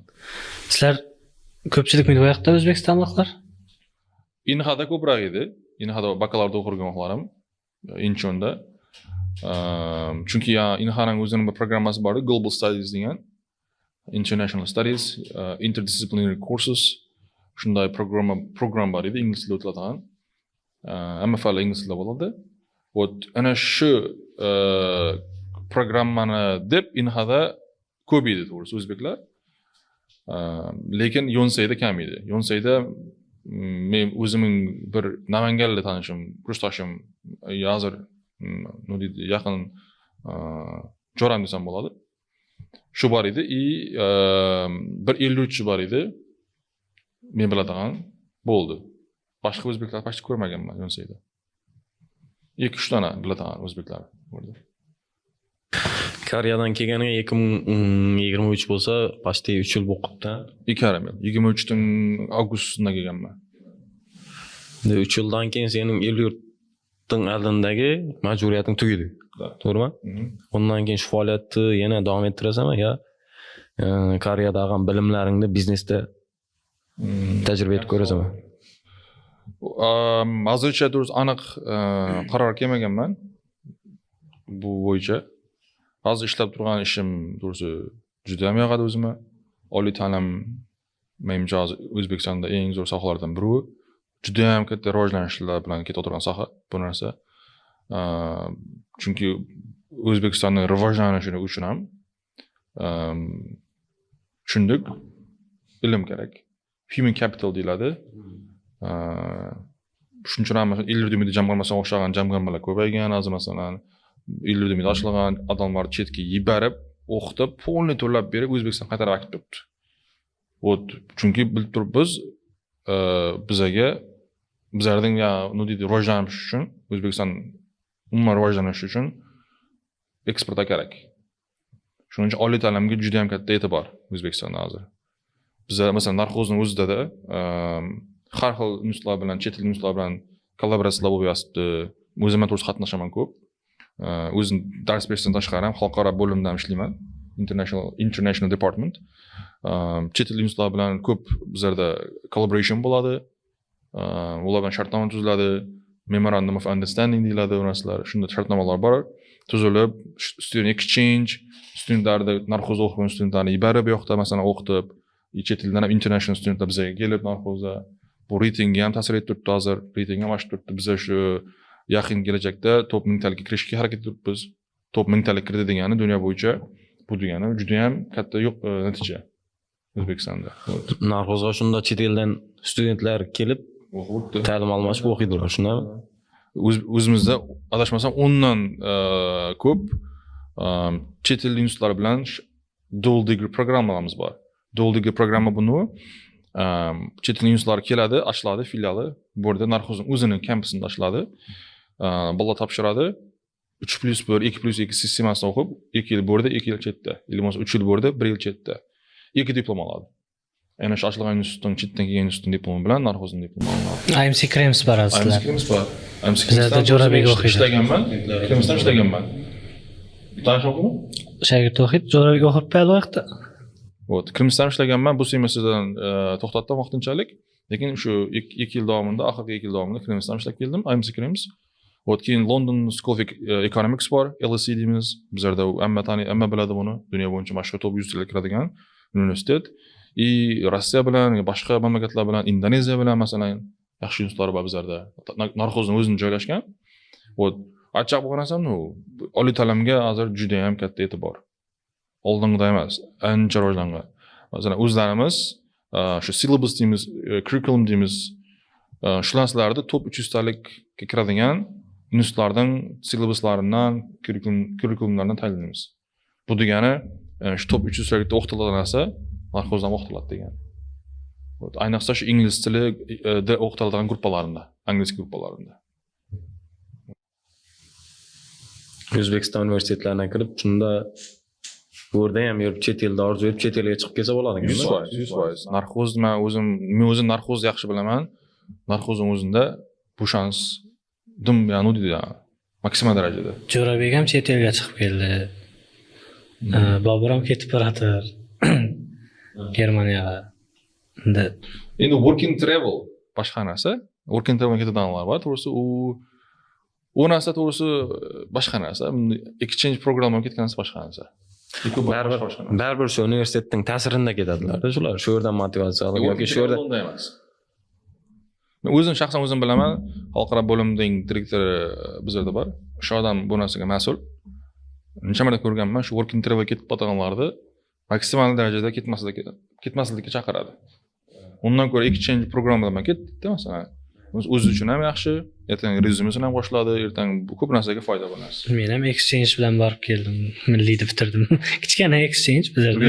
Sizlar ko'pchilikmi bu yoqda o'zbekistonliklar? Inhada ko'proq edi. Inhada bakalavriat o'qirgan vaqtlarim Inchonda. Chunki Inhaning o'zining bir programmasi bor, Global Studies degan. International Studies, Interdisciplinary Courses. Shunday program bor edi, ingliz tilida o'tiladigan. Hamma fanlar ingliz tilida bo'ladi. Ana shu programmani deb Inhada ko'p edi to'g'risi o'zbeklar. Lekin Yonsayda kam edi. Yonsayda men o'zimning bir Namanganlik tanishim, kursdoshim, hozir yaqin jo'ram desam bo'ladi. Shu bor edi, bir 53 bor edi. Men biladigan bo'ldi. Boshqa o'zbeklar pashti ko'rmaganman Yonsayda. 2-3 dona biladigan o'zbeklar bo'ldi. Koreyadan kelganiga 2023 bo'lsa, pashti 3 yil bo'libdi. 2,5 yil. 23 avgustda kelganman. 3 yildan keyin sening el-yurtning oldindagi majburiyating tugadi. To'g'rimi? Undan keyin shu faoliyatni yana davom ettirasanmi yo Koreyadagi bilimlaringni biznesda tajriba etib ko'rasanmi? Hozircha to'g'risi aniq qaror kelmaganman bu bo'yicha. Hozir ishlab turgan ishim to'g'risi juda ham yoqadi o'zimga. Oliy ta'lim menimcha O'zbekistonda eng zo'r sohalardan biri. Juda ham katta rivojlanishlar bilan ketayotgan soha bu narsa. Chunki O'zbekistonning rivojlanishi uchun ham tushundik, bilim kerak. Human capital deyiladi. Shuning uchun ham el-yurtimizda jamg'armaga o'xshagan jamg'armalar ko'paygan, hozir masalan el-yurtimizda ochilgan odamlar chetga yuborib, o'qitib, polni to'lab berib O'zbekiston qaytarib olib turibdi. Chunki bilib turibmiz, bizlarning rivojlanish uchun, O'zbekiston umuman rivojlanish uchun eksportga kerak. Shuning uchun oliy ta'limga juda ham katta e'tibor O'zbekistonda hozir. Bizlar masalan narxozning o'zida har xil institutlar bilan, chet el institutlar bilan kollaboratsiyalar bo'lib yotibdi. O'zim ham to'g'ri qatnashaman ko'p. O'zim dars berishdan tashqari ham xalqaro bo'limda ham ishlayman. International Department. Chet el institutlar bilan ko'p bizlarda collaboration bo'ladi. Ular bilan shartnoma tuziladi. Memorandum of Understanding deyiladi bu narsalar. Shunday shartnomalar bor. Tuzilib, student exchange, studentlarni narxoz o'qigan studentlarni yuborib, bu yoqda masalan o'qitib, chet eldan ham international studentlar bizga kelib narxozda bu reytingga ham ta'sir etib turibdi hozir. Reyting ham oshib turibdi. Biz shu yaqin kelajakda top 1000talikka kirishga harakat qilibmiz. Top 1000talik kirdi degani dunyo bo'yicha bu degani juda ham katta natija O'zbekistonda. Narxozga shunda chet eldan studentlar kelib ta'lim olmoqchi o'qiydilar, shundaymi? o'zimizda adashmasam 10 dan ko'p chet el institutlari bilan dual degree programmalarimiz bor. Dual degree programma buni chet el institutlari keladi, ochiladi filiali. Bu yerda Narxozning o'zining kampusida ochiladi. Bola topshiradi. 3+1, 2+2 sistemasida o'qib, 2 yil bu yerda, 2 yil chetda. Yoki bo'lmasa 3 yil bu yerda, 1 yil chetda. 2 diplom oladi. Ana shu ochilgan institutning chetdan kelgan institutning diplomi bilan Narxozning diplomi oladi. IMC Krems borasizlar. IMC bor. IMC Bizlarda Jo'rabek o'qiydi. ishlaganman. Kremsdan ishlaganman. Tanishmoqmi? Shagird o'qiydi, Jo'rabek o'qib qo'yadi u yoqda. Вот, Kremsdan ishlaganman. Bu semestrdan to'xtatdim vaqtinchalik. Lekin shu 2 yil davomida, oxirgi 2 yil davomida Kremsdan ishlab keldim. IMC Krems. Вот, keyin London School of Economics bor, LSE deymiz. Bizlarda hamma biladi buni. Dunyo bo'yicha mashhur top 100 taga kiradigan universitet. Rossiya bilan, boshqa mamlakatlar bilan, Indoneziya bilan masalan yaxshi institutlar bor bizlarda. Narxozning o'zini joylashgan. Вот, achchiq bo'lgan narsam, oliy ta'limga hozir juda ham katta e'tibor. Oldingiday emas, ancha rivojlangan. Masalan, o'zlarimiz shu syllabus deymiz, curriculum deymiz, shu narsalarni top 300 talikka kiradigan institutlardan syllabuslaridan, curriculumlardan tayyorlaymiz. Bu degani shu top 300 talikda o'qitiladigan narsa Narxozdan o'qitiladi degani. Ayniqsa shu ingliz tilida o'qitiladigan gruppalarida, ingliz gruppalarida. O'zbekiston universitetlariga kirib, shunda bu yerda ham yurib chet elda orzu etib chet elga chiqib kelsa bo'ladi. 100%. Narxoz men o'zim Narxozni yaxshi bilaman. Narxozning o'zida bu shans ya'ni deydi, maksimal darajada. Jo'rabek ham chet elga chiqib keldi. Bobur ham ketib baratir. Germaniyaga. Endi working travel boshqa narsa. Working travel ketadiganlar bor, to'g'risi u narsa to'g'risi boshqa narsa. Exchange programma ketgan narsa boshqa narsa. Baribir shu universitetning ta'sirida ketadilar. Shular shu yerdan motivatsiya olib yoki shu yerda emas. Men o'zim shaxsan o'zim bilaman, xalqaro bo'limning direktori bizlarda bor. Shu odam bu narsaga mas'ul. Necha marta ko'rganman, shu working travel ketib qolganlarni maksimal darajada ketmaslikka chaqiradi. Undan ko'ra exchange programma bilan ketdi, masalan. O'zi uchun ham yaxshi, ertaga rezyumesini ham qo'shiladi, ertaga ko'p narsaga foyda bo'ladi. Men ham exchange bilan borib keldim. Milliyda bitirdim. Kichkina exchange bizlarda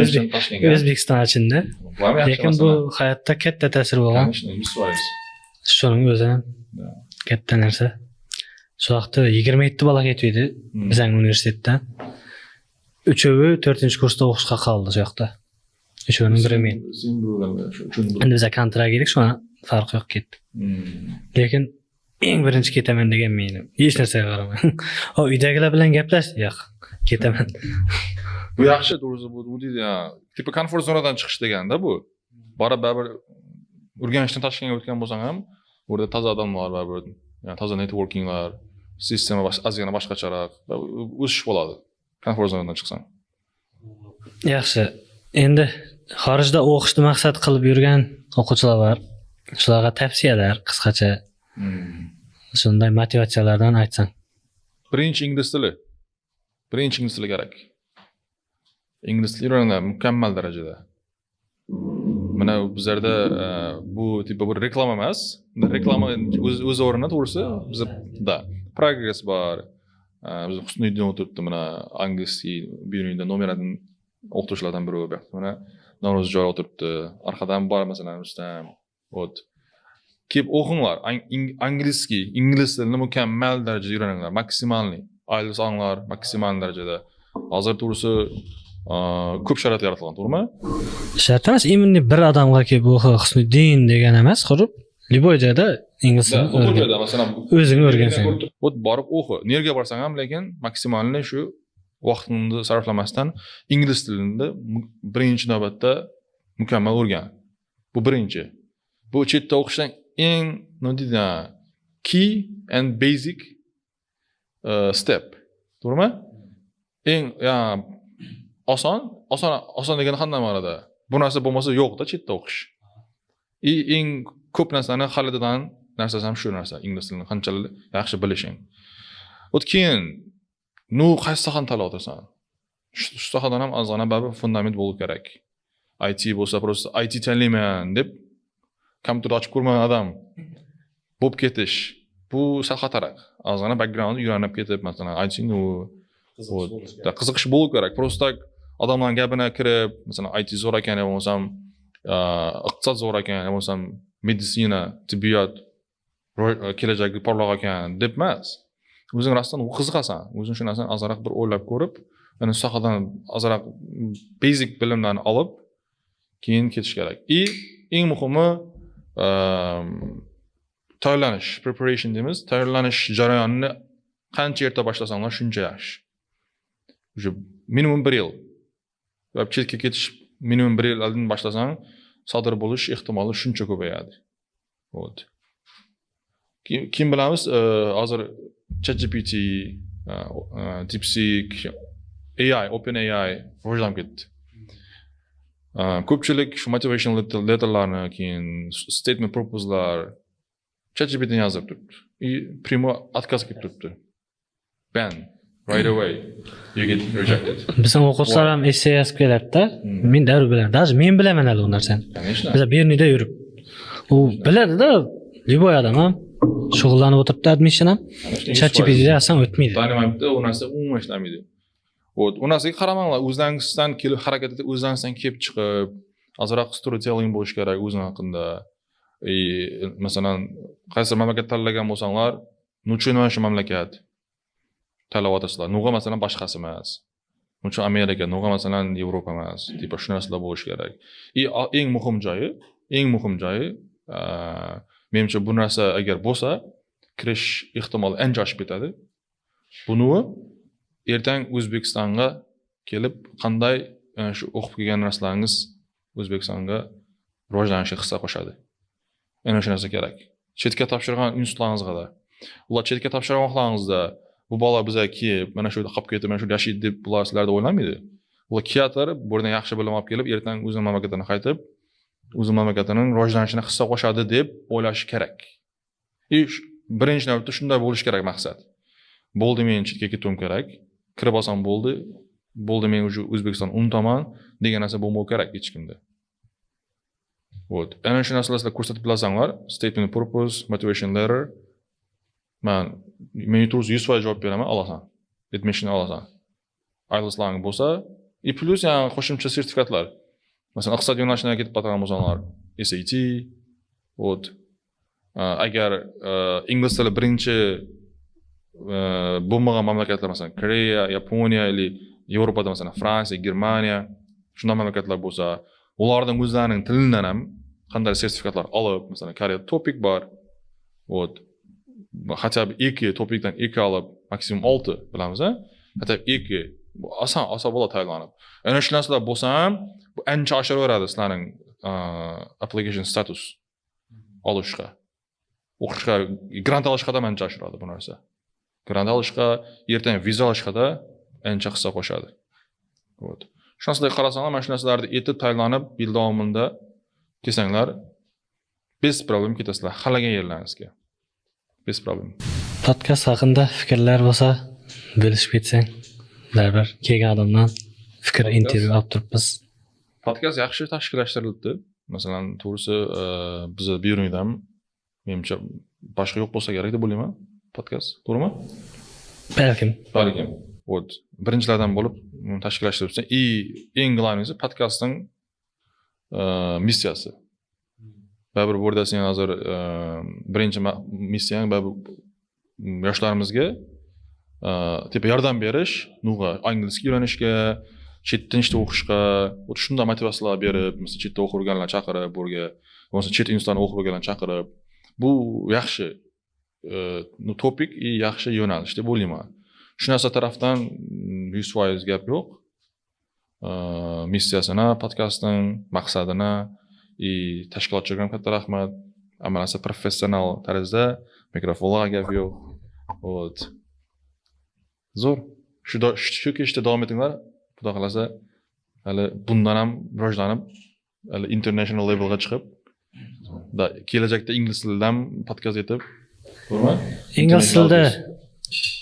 O'zbekiston ichida. Lekin bu hayotda katta ta'sir bo'lgan. Shuning o'zi ham katta narsa. Shu vaqtda 27 bola ketdi bizning universitetdan. 3-ovi 4-kursda o'qishga qoldi shu yoqda. 3-ovining biri men. Endi biz kontrakt edik, shuna farqi yo'q ketdi. Lekin eng birinchi ketaman degan men. Hech narsaga qaramay. Uydagilar bilan gaplashdik, yo'q, ketaman. Bu yaxshi, to'g'risi bu deydi, tipi komfort zonadan chiqish deganda bu. Baribir Urganchdan Toshkentga o'tgan bo'lsang ham, burada toza odamlar bor, ya'ni toza networkinglar, sistema ozgina boshqacharoq o'sish bo'ladi. Komfort zonadan chiqsang. Yaxshi. Endi xorijda o'qishni maqsad qilib yurgan o'quvchilar bor. Shularga tavsiyalar qisqacha. Shunday motivatsiyalardan aytsang. Birinchi ingliz tili. Birinchi ingliz tili kerak. Ingliz tili o'rganadi mukammal darajada. Mana bizlarda bu tipi bir reklama emas. Reklama o'z o'rnida to'g'risi bizda progress bor. Biz Husniddin o'tiribdi, mana angliyskiy binoda nomerdan o'qituvchilardan biri bu. Mana Navro'z joy o'tiribdi. Orqadan bor masalan Rustam. Вот. Kelib o'qinglar. Ingliz tilini mukammal darajada o'rganinglar. Maksimalni. IELTS olinglar maksimal darajada. Hozir to'g'risi ko'p sharoit yaratilgan, to'g'rimi? Shart emas, imonni bir odamga kelib o'qi Husniddin degan emas, qurib, liboy joyda ingliz tilini o'rgan. Masalan, o'zing o'rgansang. Вот borib o'qi. Nerga borsang ham, lekin maksimalni shu vaqtni sarflamasdan ingliz tilini birinchi navbatda mukammal o'rgan. Bu birinchi. Bu chetda o'qishdan eng key and basic step. To'g'rimi? Eng oson degani qanday ma'noda? Bu narsa bo'lmasa yo'q-da chetda o'qish. Eng ko'p narsani hal etadigan narsasi ham shu narsa, ingliz tilini qanchalik yaxshi bilishing. Keyin qaysi sohani tanlab o'tirsan? Shu sohadan ham ozgina baribir fundament bo'lishi kerak. IT bo'lsa, просто IT tanlayman deb kompyuter ochib ko'rmagan odam bo'lib ketish. Bu bu sal xatarroq. Ozgina background uylanib ketib, masalan, ayting u qiziqish bo'lishi kerak. Просто tak odamlarning gapini kirib, masalan, IT zo'r ekan, yo bo'lmasam, iqtisod zo'r ekan, yo bo'lmasam, meditsina, tibbiyot kelajagi porloq ekan deb emas. O'zing rostdan qiziqasan. O'zing shu narsani ozroq bir o'ylab ko'rib, ana shu sohadan ozroq basic bilimlarni olib, keyin ketish kerak. Eng muhimi tayyorlanish, preparation deymiz. Tayyorlanish jarayonini qancha erta boshlasanglar shuncha yaxshi. O'sha minimum 1 yil. Va chetga ketish minimum 1 yil oldin boshlasang, sodir bo'lish ehtimoli shuncha ko'payadi. Вот. Kim bilamiz, hozir ChatGPT, DeepSeek, AI, OpenAI rivojlanib ketdi. Ko'pchilik shu motivation letterlarni, keyin statement proposelar ChatGPT yozib turibdi. Primo отказ kelib turibdi. Ban right away. You get rejected. Bizning o'quvchilar ham essay yozib keladi-da. Men darrov bilaman. Даже men bilaman hali u narsani. Biz Bernida yurib. U biladi-da, любой odam ham shug'ullanib o'tiribdi, admission ham. ChatGPT yozsam o'tmaydi. Tanimayapti, u narsa umuman ishlamaydi. U narsaga qaramanglar, o'zingizdan kelib harakat etib, o'zingizdan kelib chiqib, ozroq storytelling bo'lish kerak o'zing haqida. Masalan, qaysi mamlakat tanlagan bo'lsanglar, nechun mana shu mamlakat tanlayapsizlar? Nega masalan boshqasi emas? Nechun Amerika, nega masalan Yevropa emas? Tipo shu narsalar bo'lish kerak. Eng muhim joyi, menimcha bu narsa agar bo'lsa, kirish ehtimoli ancha oshib ketadi. Buni ertang O'zbekistonga kelib qanday shu o'qib kelgan narsalaringiz O'zbekistonga rivojlanishga hissa qo'shadi. Ana shu narsa kerak. Chetga topshirgan institutlaringizga da. Ular chetga topshirgan vaqtlaringizda bu bola bizga kelib, mana shu yerda qolib ketib, mana shu yashaydi deb bular sizlarda o'ylamaydi. Ular keyatir, bu yerdan yaxshi bilim olib kelib, ertang o'z mamlakatiga qaytib, o'z mamlakatining rivojlanishine hissa qo'shadi deb o'ylash kerak. Birinchi navbatda shunday bo'lish kerak maqsad. Bo'ldi, men chetga ketishim kerak. Kirib olsam bo'ldi. Bo'ldi, men o'sha O'zbekiston unutaman degan narsa bo'lmoq kerak hech kimda. Вот. Ana shu narsalarni ko'rsatib bilasanglar, statement purpose, motivation letter, men turus 100% javob beraman, olasan. Admission olasan. IELTS'laring bo'lsa, plus yani qo'shimcha sertifikatlar. Masalan, iqtisod yo'nalishiga ketib qolgan bo'lsanglar, SAT, вот. Agar ingliz tili birinchi bo'lmagan mamlakatlar, masalan, Koreya, Yaponiya yoki Yevropada masalan Fransiya, Germaniya, shunday mamlakatlar bo'lsa, ularning o'zlarining tilidan ham qanday sertifikatlar olib, masalan, Koreya topik bor. Вот. Хотя бы 2 topikdan 2 olib, maksimum 6 bilamiz, ha? Hatto 2 bu oson bo'ladi tayyorlanib. Ana shu narsalar bo'lsa ham, bu ancha oshiraveradi sizlarning application status olishga. O'qishga, grant olishga ham ancha oshiradi bu narsa. Grant olishga, ertaga viza olishga da ancha hissa qo'shadi. Вот. Shu narsalarga qarasanglar, mana shu narsalarni etib tayyorlanib, yil davomida kelsanglar, bez problem ketasizlar xalagan yerlaringizga. Bez problem. Podkast haqida fikrlar bo'lsa, bo'lishib ketsang, baribir kelgan odamdan fikr intervyu olib turibmiz. Podkast yaxshi tashkillashtirildi. Masalan, to'g'risi, biz Berunida ham menimcha boshqa yo'q bo'lsa kerak deb o'ylayman. Podkast, to'g'rimi? Balkim. Вот. Birinchilardan bo'lib tashkillashtiribsan. Eng glavnisi podkastning missiyasi. Baribir bu yerda sen hozir birinchi missiyang baribir yoshlarimizga tepa yordam berish, nuga inglizcha o'rganishga, chet tilda o'qishga, shunday motivatsiyalar berib, masalan, chetda o'qib o'rganganlar chaqirib, burga, masalan, chet institutdan o'qib o'rganganlar chaqirib, bu yaxshi topik, yaxshi yo'nalish deb o'ylayman. Shu narsa tarafdan 100% gap yo'q. Missiyasini, podkastning maqsadini tashkilotchiga ham katta rahmat. Amalasa professional tarzda mikrofonlarga gap yo'q. Вот. Zo'r. Shu kechda davom etinglar. Xudo xolasa, hali bundan ham rivojlanib, hali international levelga chiqib, kelajakda ingliz tilida ham podkast etib, to'g'rimi? Ingliz tilida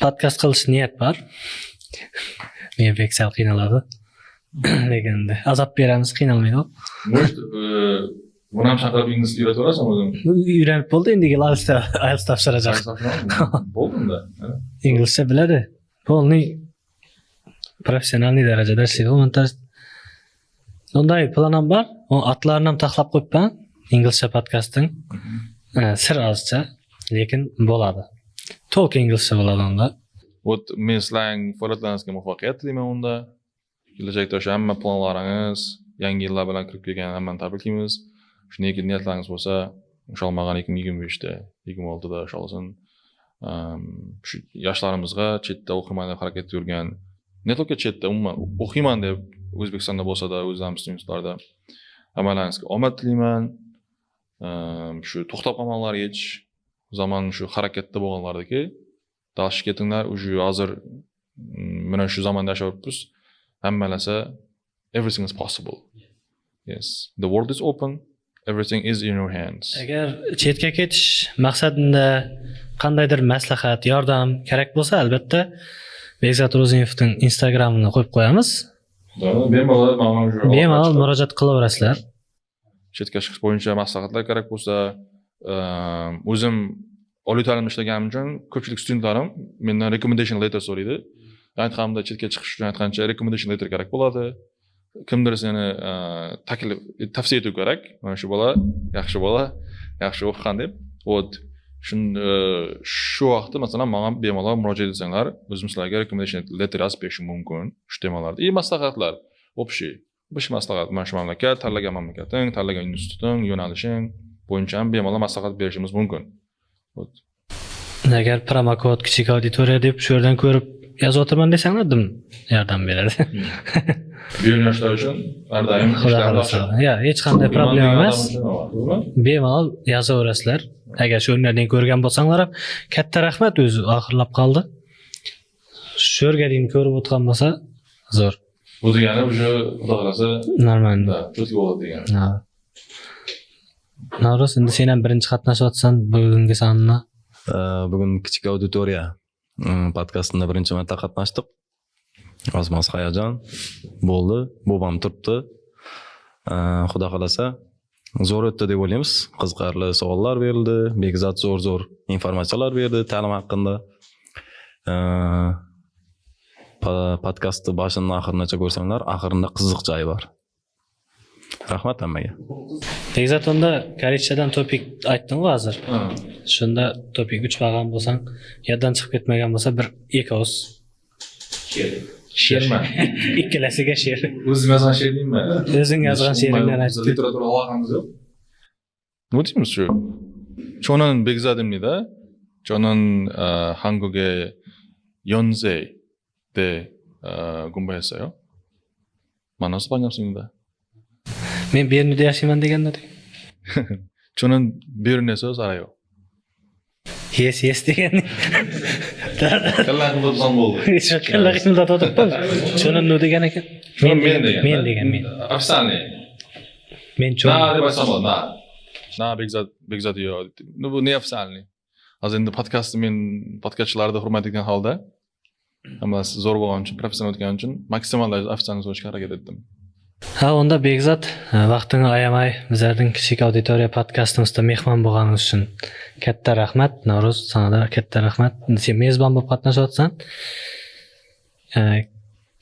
podkast qilish niyat bor. Men beksal qiynaladi. Lekin azob beramiz, qiynalmaydi. Может, Buni ham chaqirib ingliz o'rgatib o'rasan o'zing. Uylanib bo'ldi, endi IELTS topshirajak. Bo'ldimda. İngilizce biladi. Polniy professionalniy darajada ishlaydi. Unday plan ham bor. O atlarni ham taxlab qo'yibman. İngilizce podcast'ing. Sir ozcha, lekin bo'ladi. To'liq inglizcha bo'ladi unda. Вот men slang faoliyatlaringizga muvaffaqiyat tilayman unda. Kelajakda o'sha hamma planlaringiz, yangi yillar bilan kirib kelgan hammani tabriklaymiz. Shunday niyatlaringiz bo'lsa, inshaalloh 2025da, 2026da inshaalloh shu yoshlarimizga chetda o'qimayman deb harakat yurgan, ne только chetda umuman o'qiyman deb O'zbekistonda bo'lsa-da, o'zimiz institutlarda hammalaringizga omad tilayman. Shu to'xtab qolganlarga zamon shu harakatda bo'lganlardagi dalsh ketinglar, уже hozir mana shu zamonda yashayapmiz. Hammalasa everything is possible. Yes, the world is open. Everything is in your hands. Agar chetga ketish maqsadida qandaydir maslahat, yordam kerak bo'lsa, albatta Bekzat Ro'zimovning Instagramini qo'yib qo'yamiz. Bemalol murojaat qilaverasizlar. Chetga chiqish bo'yicha maslahatlar kerak bo'lsa, o'zim oliy ta'limda ishlaganim uchun ko'pchilik studentlarim mendan recommendation letter so'raydi. Aytganimda chetga chiqish uchun aytgancha recommendation letter kerak bo'ladi. Kimdir seni tavsiya etish kerak. Mana shu bola, yaxshi o'qigan deb. Вот shu vaqtda masalan menga bemalol murojaat etsanglar, o'zim sizlarga recommendation letter yozib berishim mumkin shu temalarda. Maslahatlar, общий maslahat, mana shu mamlakat, tanlagan mamlakating, tanlagan instituting, yo'nalishing bo'yicha ham bemalol maslahat berishimiz mumkin. Agar promokod kichik auditoriya deb shu yerdan ko'rib yozib o'tirman desanglar, yordam beradi. Yoshlar uchun har doim hech qanday problem emas. Bemalol yozaverasizlar. Agar shu o'rnadan ko'rgan bo'lsanglar ham katta rahmat, o'zi oxirlab qoldi. Shu yerga deyim ko'rib o'tgan bo'lsa, zo'r. O'zigani уже xudo xolasa normal. Cho'tki bo'ladi degan. Navro'z, endi sen ham birinchi qatnashyapsan bugungi sanni. Bugun kichik auditoriya podkastida birinchi marta qatnashdik. Ozmoz hayajon bo'ldi, bobam turibdi. Xudo xolasa zo'r o'tdi deb o'ylaymiz. Qiziqarli savollar berildi, Bekzat zo'r informatsiyalar berdi ta'lim haqida. Podkastni boshidan oxirigacha ko'rsanglar, oxirida qiziq joyi bor. Rahmat hammaga. Bekzat, unda koreyschadan topik aytding-ku hozir. Shunda topik 3 bag'am bo'lsang, yoddan chiqib ketmagan bo'lsa, bir ekoz. She'rman. Ikkalasiga she'r. O'zim yozgan she'r deymi? O'zing yozgan she'ringdan ayt. Literatura olganmiz yo'q. Nima deymiz shu? 저는 백사입니다. 저는 한국에 연세 때 공부했어요. 만나서 반갑습니다. Men Berlinda yashayman deganda. 저는 베른에서 살아요. Yes degan. Kallanimda son bo'ldi. Kallanimda totib qol. Cho'nimni degan ekan. Men degan. Afsane. Men cho'n. Na deb aytsam bo'ladi. Na Bekzat yo'q. Bu ne afsane. Hozir endi podkastni men podkastchilarni hurmat etgan holda, hammasi zo'r bo'lgani uchun, professional o'tgani uchun maksimal afsane so'rashga harakat etdim. Ha, unda Bekzat, vaqtingni ayamay bizlarning kichik auditoriya podkastimizda mehmon bo'lganingiz uchun katta rahmat. Navro'z, sana katta rahmat. Sen mezbon bo'lib qatnashyapsan.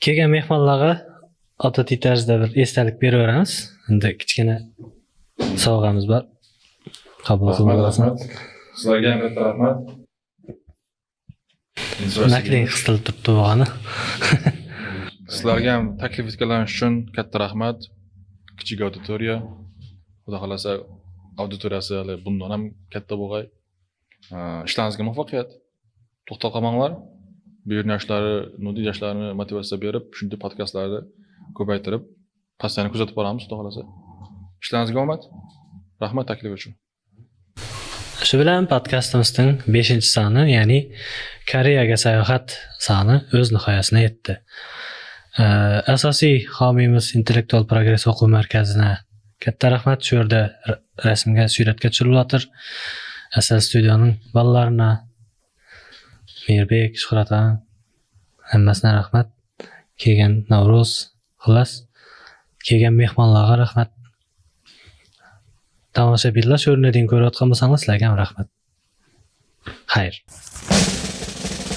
Kelgan mehmonlarga odatiy tarzda bir esdalik beraveramiz. Endi kichkina sovg'amiz bor. Qabul qilinglar. Sizlarga ham katta rahmat. Nakling qistilib turibdi bo'lgani. Sizlarga ham taklif etganlaringiz uchun katta rahmat. Kichik auditoriya. Xudo xolasa auditoriyasi bundan ham katta bo'lg'ay. Ishlaringizga muvaffaqiyat. To'xtab qolmanglar. Bu yoshlari, nodid yoshlarini motivatsiya berib, shunday podkastlarni ko'paytirib, pastdan kuzatib boramiz, xudo xolasa. Ishlaringizga omad. Rahmat taklif uchun. Shu bilan podkastimizning 5-soni, ya'ni Koreyaga sayohat soni o'z nihoyasiga yetdi. Asosiy homiymiz Intellektual progress o'quv markazina katta rahmat. Shu yerda rasmga, suratga tushirilayotir. Asal studioning bolalarina, Mirbek, Shuhratxon, hammasiga rahmat. Kelgan Navro'z, xullas, kelgan mehmonlarga rahmat. tomoshabinlar shu o'rnidan ko'rayotgan bo'lsangiz sizlarga ham rahmat. Xayr.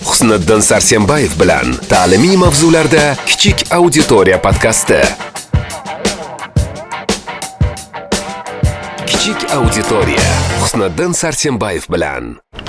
Husniddin Sarsenbayev bilan ta'limiy mavzularda kichik auditoriya podkasti. Kichik auditoriya Husniddin Sarsenbayev bilan